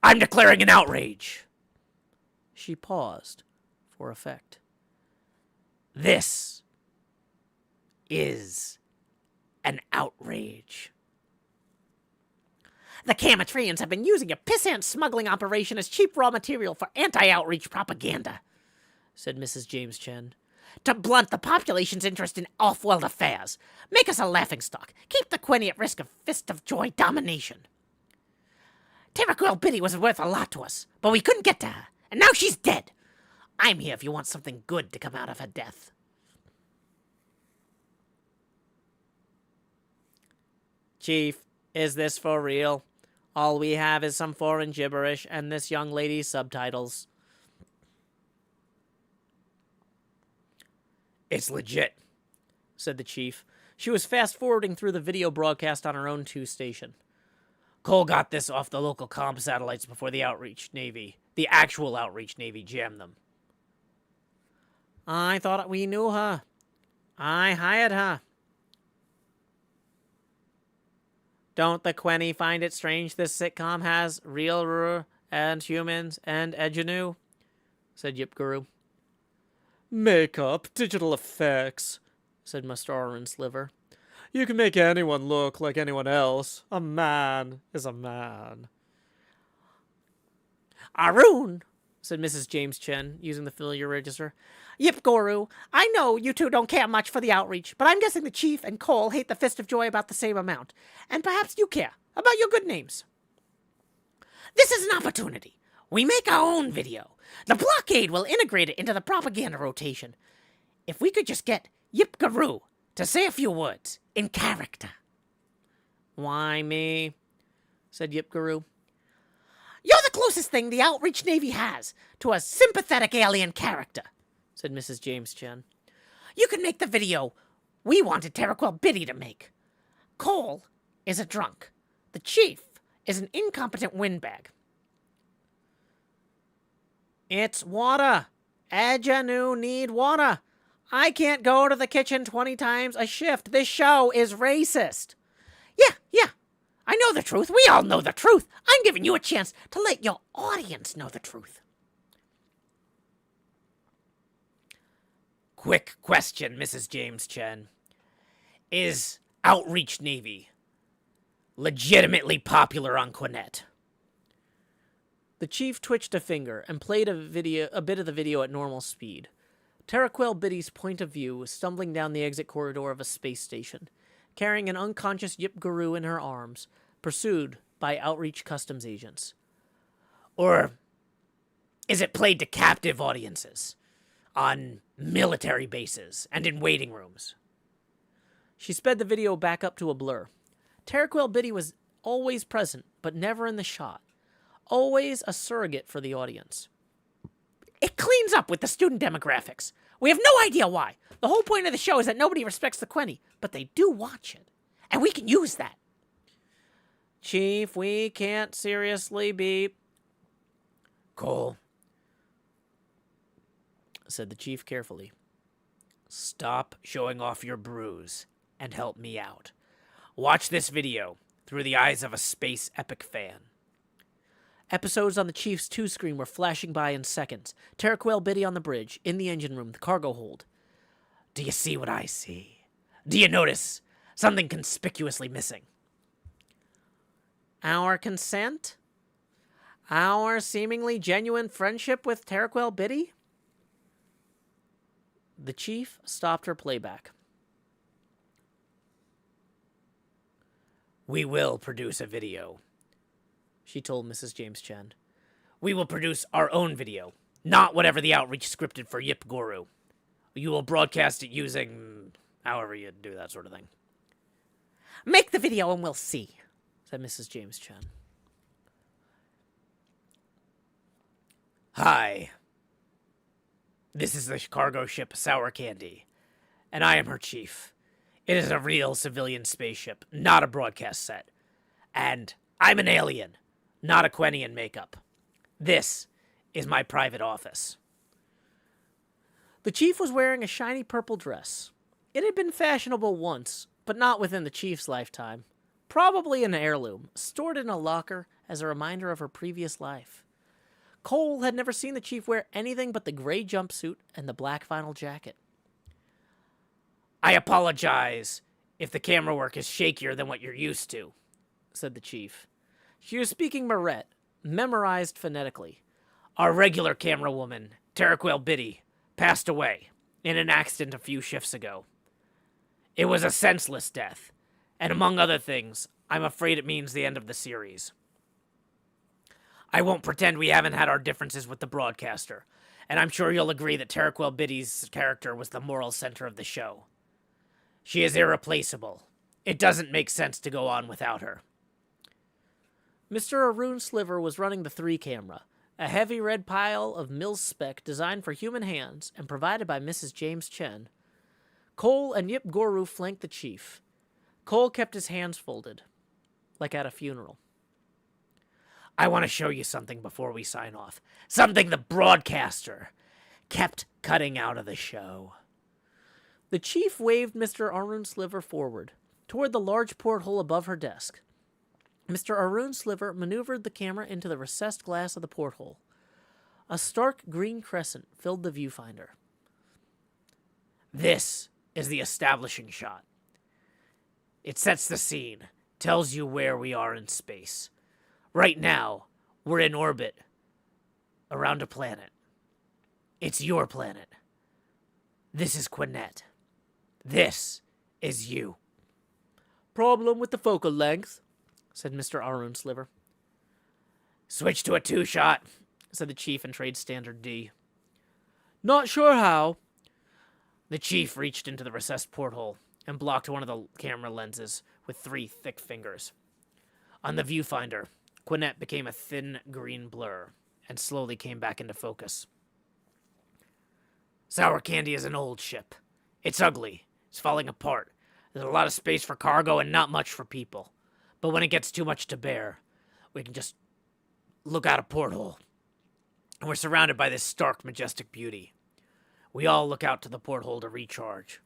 "I'm declaring an outrage." She paused for effect. "This is an outrage. The Kamatrians have been using your pissant smuggling operation as cheap raw material for anti-outreach propaganda," said Mrs. James Chen. "to blunt the population's interest in off-world affairs, make us a laughingstock, keep the Quenny at risk of Fist of Joy domination. Terraquil Biddy was worth a lot to us, but we couldn't get to her, and now she's dead. I'm here if you want something good to come out of her death." Chief, is this for real? All we have is some foreign gibberish and this young lady's subtitles. "It's legit," said the chief. She was fast-forwarding through the video broadcast on her own 2 station. "Cole got this off the local comm satellites before the actual Outreach Navy jammed them." "I thought we knew her. I hired her." "Don't the Quenny find it strange this sitcom has real and humans and edgenu?" said Yip Guru. "Makeup, digital effects," said Mr. Orange Sliver. "You can make anyone look like anyone else. A man is a man." "Arun," said Mrs. James Chen, using the familiar register. "Yip Guru, I know you two don't care much for the outreach, but I'm guessing the Chief and Cole hate the Fist of Joy about the same amount. And perhaps you care about your good names. This is an opportunity. We make our own video. The blockade will integrate it into the propaganda rotation. If we could just get Yip Guru to say a few words in character." "Why me?" said Yip Guru. "You're the closest thing the Outreach Navy has to a sympathetic alien character," said Mrs. James Chen. "You can make the video we wanted Terraquil Biddy to make. Cole is a drunk. The Chief is an incompetent windbag." "It's water. Edgenu need water. I can't go to the kitchen 20 times a shift. This show is racist." Yeah. I know the truth. We all know the truth. I'm giving you a chance to let your audience know the truth. Quick question, Mrs. James Chen. Is Outreach Navy legitimately popular on Quinette? The chief twitched a finger and played a bit of the video at normal speed. Taraquel Biddy's point of view was stumbling down the exit corridor of a space station, carrying an unconscious Yip Guru in her arms, pursued by Outreach customs agents. Or is it played to captive audiences on military bases and in waiting rooms? She sped the video back up to a blur. Taraquel Biddy was always present, but never in the shot. Always a surrogate for the audience. It cleans up with the student demographics. We have no idea why. The whole point of the show is that nobody respects the Quenny, but they do watch it. And we can use that. Chief, we can't seriously be... Cole, said the chief carefully. Stop showing off your bruise and help me out. Watch this video through the eyes of a space epic fan. Episodes on the chief's 2 screen were flashing by in seconds. Taraquel Biddy on the bridge, in the engine room, the cargo hold. Do you see what I see? Do you notice something conspicuously missing? Our consent? Our seemingly genuine friendship with Taraquel Biddy? The chief stopped her playback. We will produce a video, she told Mrs. James Chen. We will produce our own video, not whatever the Outreach scripted for Yip Guru. You will broadcast it using however you do that sort of thing. Make the video and we'll see, said Mrs. James Chen. Hi. This is the cargo ship Sour Candy, and I am her chief. It is a real civilian spaceship, not a broadcast set. And I'm an alien, not a Quenny in makeup. This is my private office. The chief was wearing a shiny purple dress. It had been fashionable once, but not within the chief's lifetime. Probably an heirloom, stored in a locker as a reminder of her previous life. Cole had never seen the chief wear anything but the gray jumpsuit and the black vinyl jacket. I apologize if the camera work is shakier than what you're used to, said the chief. She was speaking Moret, memorized phonetically. Our regular camera woman, Taraquel Biddy, passed away in an accident a few shifts ago. It was a senseless death, and among other things, I'm afraid it means the end of the series. I won't pretend we haven't had our differences with the broadcaster, and I'm sure you'll agree that Taraquel Biddy's character was the moral center of the show. She is irreplaceable. It doesn't make sense to go on without her. Mr. Arun Sliver was running the 3 camera, a heavy red pile of mil-spec designed for human hands and provided by Mrs. James Chen. Cole and Yip Guru flanked the chief. Cole kept his hands folded, like at a funeral. I want to show you something before we sign off. Something the broadcaster kept cutting out of the show. The chief waved Mr. Arun Sliver forward, toward the large porthole above her desk. Mr. Arun Sliver maneuvered the camera into the recessed glass of the porthole. A stark green crescent filled the viewfinder. This is the establishing shot. It sets the scene, tells you where we are in space. Right now, we're in orbit around a planet. It's your planet. This is Quinette. This is you. Problem with the focal length, said Mr. Arun Sliver. Switch to a 2-shot, said the chief in trade standard D. Not sure how. The chief reached into the recessed porthole and blocked one of the camera lenses with 3 thick fingers. On the viewfinder, Quinette became a thin green blur and slowly came back into focus. Sour Candy is an old ship. It's ugly. It's falling apart. There's a lot of space for cargo and not much for people. But when it gets too much to bear, we can just look out a porthole. And we're surrounded by this stark, majestic beauty. We all look out to the porthole to recharge.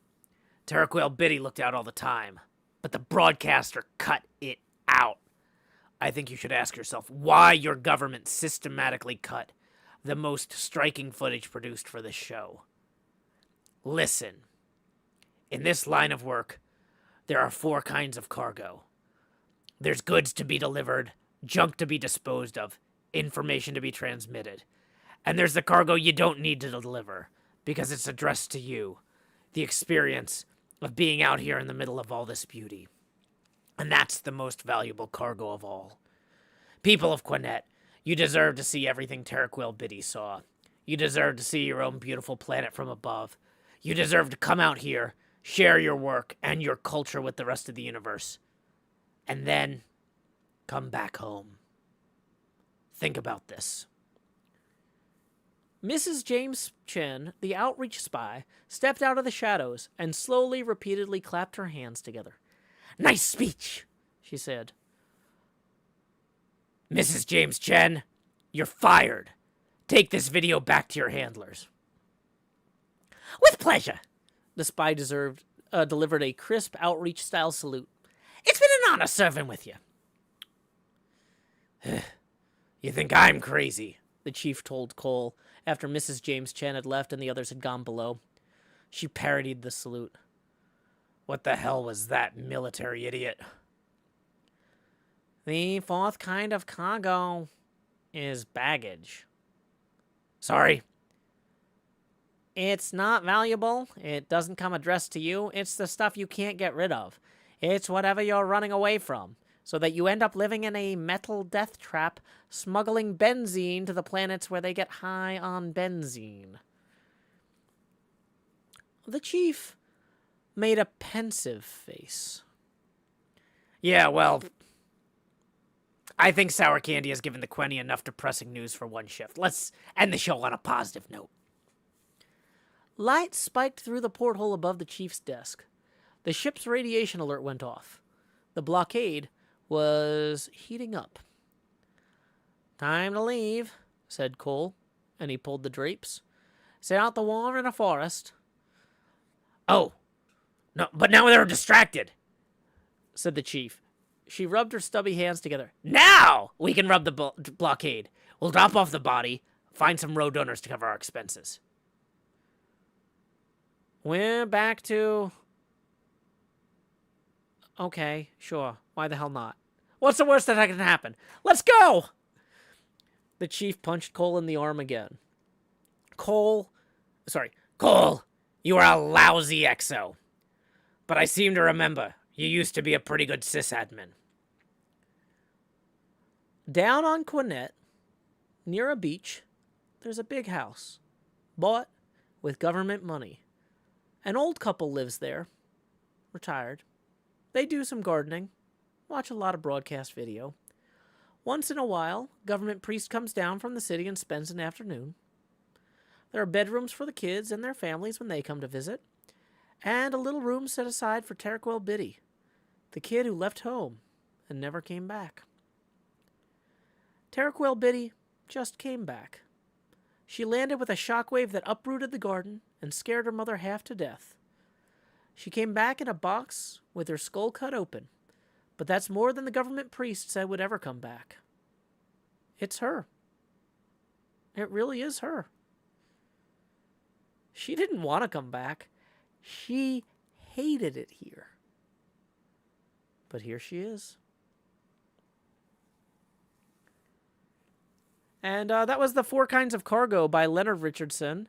Taraquel Biddy looked out all the time, but the broadcaster cut it out. I think you should ask yourself why your government systematically cut the most striking footage produced for this show. Listen. In this line of work, there are 4 kinds of cargo. There's goods to be delivered, junk to be disposed of, information to be transmitted. And there's the cargo you don't need to deliver, because it's addressed to you. The experience of being out here in the middle of all this beauty. And that's the most valuable cargo of all. People of Quinette, you deserve to see everything Terraquil Biddy saw. You deserve to see your own beautiful planet from above. You deserve to come out here, share your work and your culture with the rest of the universe. And then, come back home. Think about this. Mrs. James Chen, the outreach spy, stepped out of the shadows and slowly, repeatedly clapped her hands together. Nice speech, she said. Mrs. James Chen, you're fired. Take this video back to your handlers. With pleasure. The spy delivered a crisp outreach-style salute. It's been an honor serving with you. You think I'm crazy, the chief told Cole after Mrs. James Chen had left and the others had gone below. She parodied the salute. What the hell was that, military idiot? The 4th kind of cargo is baggage. Sorry? It's not valuable. It doesn't come addressed to you. It's the stuff you can't get rid of. It's whatever you're running away from, so that you end up living in a metal death trap, smuggling benzene to the planets where they get high on benzene. The chief made a pensive face. Yeah, well, I think Sour Candy has given the Quenny enough depressing news for one shift. Let's end the show on a positive note. Light spiked through the porthole above the chief's desk. The ship's radiation alert went off. The blockade was heating up. Time to leave, said Cole, and he pulled the drapes. Set out the war in a forest. Oh, no, but now they're distracted, said the chief. She rubbed her stubby hands together. Now we can rub the blockade. We'll drop off the body, find some road donors to cover our expenses. We're back to... Okay, sure. Why the hell not? What's the worst that can happen? Let's go! The chief punched Cole in the arm again. Cole, you are a lousy exo. But I seem to remember you used to be a pretty good sysadmin. Down on Quinette, near a beach, there's a big house, bought with government money. An old couple lives there, retired. They do some gardening, watch a lot of broadcast video. Once in a while, government priest comes down from the city and spends an afternoon. There are bedrooms for the kids and their families when they come to visit, and a little room set aside for Terraquil Biddy, the kid who left home and never came back. Terraquil Biddy just came back. She landed with a shockwave that uprooted the garden and scared her mother half to death. She came back in a box with her skull cut open, but that's more than the government priest said would ever come back. It's her. It really is her. She didn't want to come back. She hated it here. But here she is. And that was The 4 Kinds of Cargo by Leonard Richardson.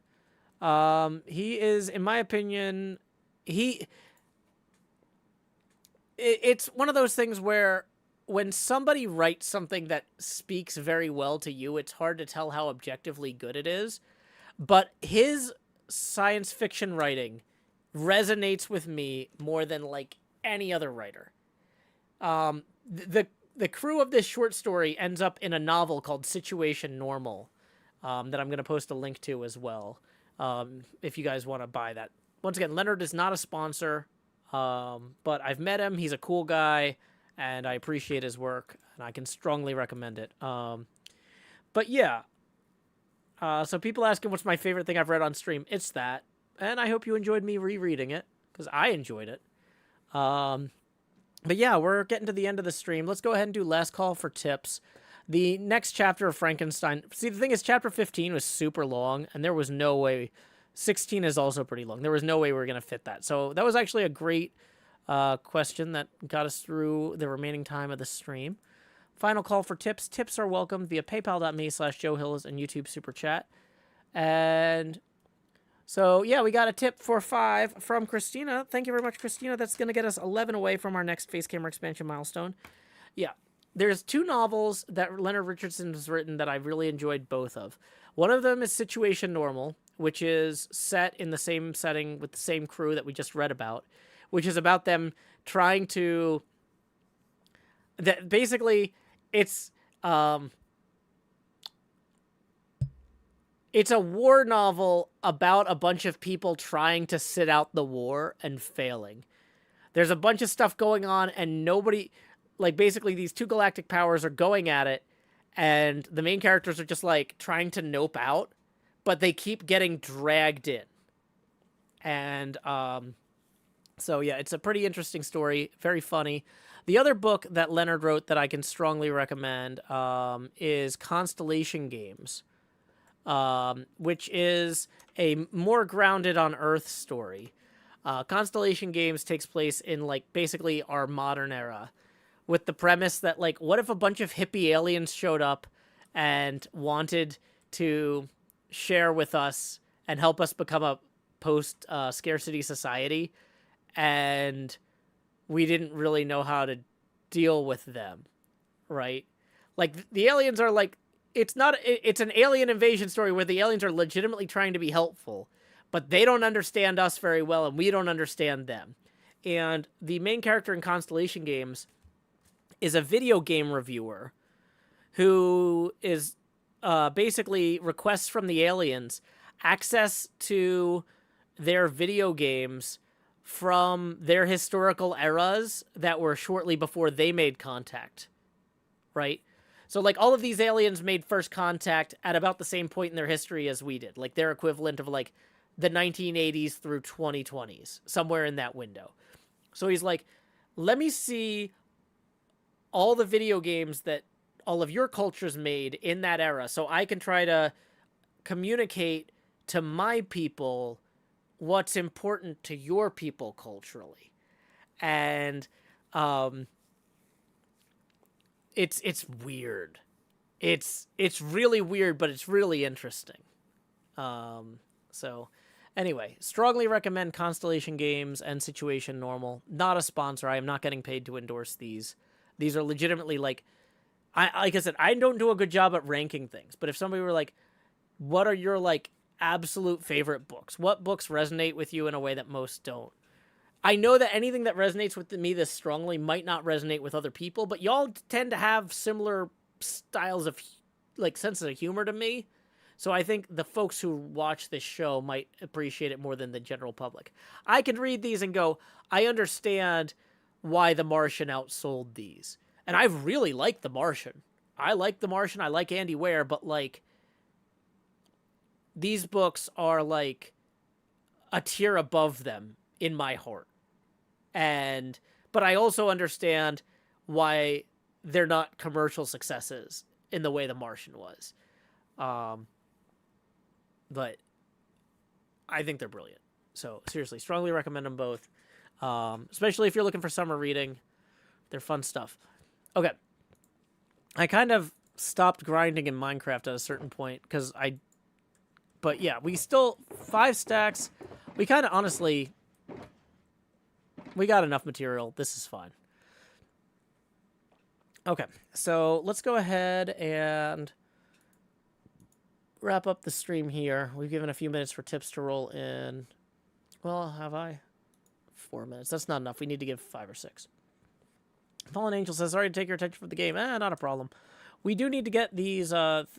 He is, in my opinion, it's one of those things where when somebody writes something that speaks very well to you, it's hard to tell how objectively good it is. But his science fiction writing resonates with me more than like any other writer. The crew of this short story ends up in a novel called Situation Normal, that I'm going to post a link to as well, if you guys want to buy that. Once again, Leonard is not a sponsor, but I've met him. He's a cool guy, and I appreciate his work, and I can strongly recommend it. But yeah, so people asking what's my favorite thing I've read on stream. It's that, and I hope you enjoyed me rereading it, because I enjoyed it. But yeah, we're getting to the end of the stream. Let's go ahead and do last call for tips. The next chapter of Frankenstein. See, the thing is, chapter 15 was super long, and there was no way. 16 is also pretty long. There was no way we were going to fit that. So that was actually a great question that got us through the remaining time of the stream. Final call for tips. Tips are welcome via paypal.me/JoeHills and YouTube Super Chat. And so, yeah, we got a tip for 5 from Christina. Thank you very much, Christina. That's going to get us 11 away from our next face camera expansion milestone. Yeah, there's 2 novels that Leonard Richardson has written that I've really enjoyed both of. One of them is Situation Normal, which is set in the same setting with the same crew that we just read about, which is about them trying to... that basically, it's a war novel about a bunch of people trying to sit out the war and failing. There's a bunch of stuff going on, and nobody... like, basically, these 2 galactic powers are going at it, and the main characters are just, like, trying to nope out, but they keep getting dragged in. And, so, yeah, it's a pretty interesting story, very funny. The other book that Leonard wrote that I can strongly recommend is Constellation Games, which is a more grounded on Earth story. Constellation Games takes place in, like, basically our modern era, with the premise that, like, what if a bunch of hippie aliens showed up and wanted to share with us and help us become a post-scarcity society, and we didn't really know how to deal with them, right? Like, the aliens are, like, it's an alien invasion story where the aliens are legitimately trying to be helpful, but they don't understand us very well, and we don't understand them. And the main character in Constellation Games is a video game reviewer who is basically requests from the aliens access to their video games from their historical eras that were shortly before they made contact, right? So, like, all of these aliens made first contact at about the same point in their history as we did. Like, their equivalent of, like, the 1980s through 2020s, somewhere in that window. So he's like, let me see all the video games that all of your cultures made in that era, so I can try to communicate to my people what's important to your people culturally. And it's weird. It's really weird, but it's really interesting. So anyway, strongly recommend Constellation Games and Situation Normal. Not a sponsor. I am not getting paid to endorse these. These are legitimately, like I said, I don't do a good job at ranking things, but if somebody were like, what are your, like, absolute favorite books? What books resonate with you in a way that most don't? I know that anything that resonates with me this strongly might not resonate with other people, but y'all tend to have similar styles of, like, sense of humor to me. So I think the folks who watch this show might appreciate it more than the general public. I can read these and go, I understand why The Martian outsold these. And I've really liked The Martian. I like The Martian. I like Andy Weir, but, like, these books are, like, a tier above them in my heart. But I also understand why they're not commercial successes in the way The Martian was. But I think they're brilliant. So, seriously, strongly recommend them both. Especially if you're looking for summer reading. They're fun stuff. Okay. I kind of stopped grinding in Minecraft at a certain point, but yeah, we still... 5 stacks. We kind of, honestly... we got enough material. This is fine. Okay, so let's go ahead and wrap up the stream here. We've given a few minutes for tips to roll in. Well, have I? 4 minutes. That's not enough. We need to give 5 or 6. Fallen Angel says, sorry to take your attention from the game. Not a problem. We do need to get these,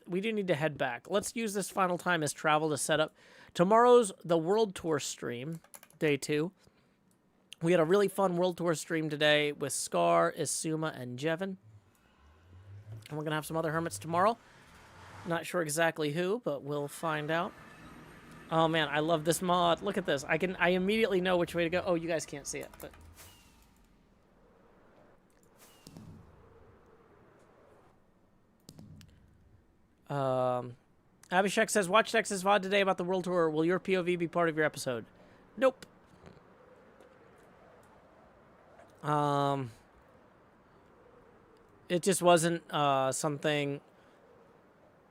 we do need to head back. Let's use this final time as travel to set up tomorrow's the World Tour stream, day 2. We had a really fun World Tour stream today with Scar, Isuma, and Jevin. And we're going to have some other hermits tomorrow. Not sure exactly who, but we'll find out. Oh, man, I love this mod. Look at this. I immediately know which way to go. Oh, you guys can't see it, but... Abhishek says, watch Texas VOD today about the World Tour. Will your POV be part of your episode? Nope. It just wasn't something.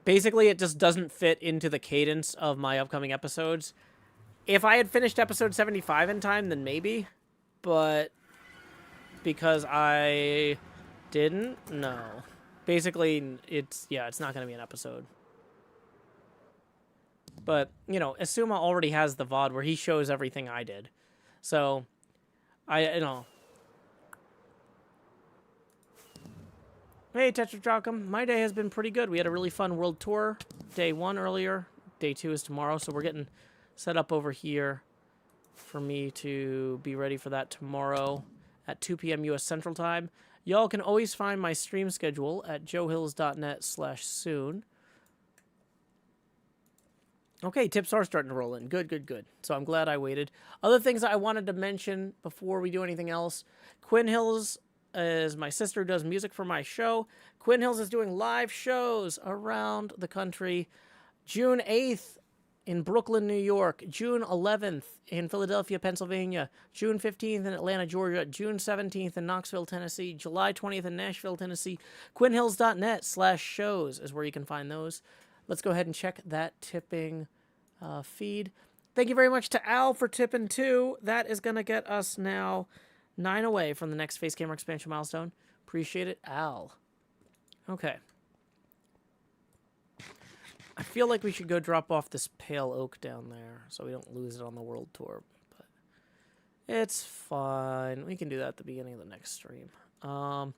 Basically, it just doesn't fit into the cadence of my upcoming episodes. If I had finished episode 75 in time, then maybe. But because I didn't, no. Basically, it's not going to be an episode. But, you know, Asuma already has the VOD where he shows everything I did. So, you know. Hey, Tetradrachum. My day has been pretty good. We had a really fun world tour. Day 1 earlier. Day 2 is tomorrow. So we're getting set up over here for me to be ready for that tomorrow at 2 p.m. U.S. Central Time. Y'all can always find my stream schedule at joehills.net/soon. Okay, tips are starting to roll in. Good, good, good. So I'm glad I waited. Other things I wanted to mention before we do anything else. Quinn Hills is my sister who does music for my show. Quinn Hills is doing live shows around the country. June 8th in Brooklyn, New York. June 11th in Philadelphia, Pennsylvania. June 15th in Atlanta, Georgia. June 17th in Knoxville, Tennessee. July 20th in Nashville, Tennessee. QuinnHills.net/shows is where you can find those. Let's go ahead and check that tipping feed. Thank you very much to Al for tipping too. That is going to get us now 9 away from the next face camera expansion milestone. Appreciate it, Al. Okay. I feel like we should go drop off this pale oak down there so we don't lose it on the world tour. But it's fine. We can do that at the beginning of the next stream. Oh,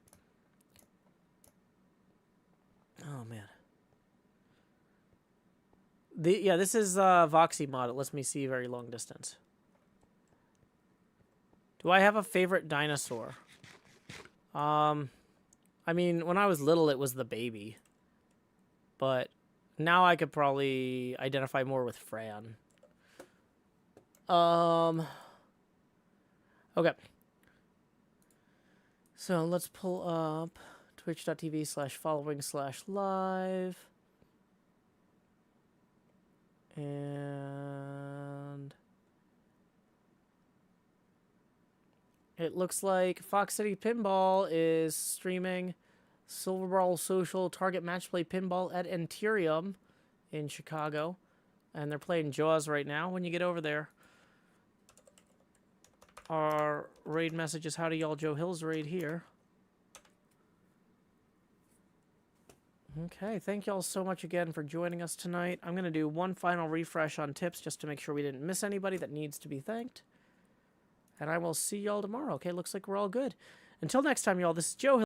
man. This is Voxy mod. It lets me see very long distance. Do I have a favorite dinosaur? I mean, when I was little, it was the baby. But now I could probably identify more with Fran. Okay. So let's pull up twitch.tv/following/live. And it looks like Fox City Pinball is streaming Silver Ball Social Target Match Play Pinball at Interium in Chicago. And they're playing Jaws right now. When you get over there, our raid message is howdy y'all, Joe Hills raid here. Okay, thank y'all so much again for joining us tonight. I'm going to do one final refresh on tips just to make sure we didn't miss anybody that needs to be thanked. And I will see y'all tomorrow. Okay, looks like we're all good. Until next time, y'all, this is Joe Hills.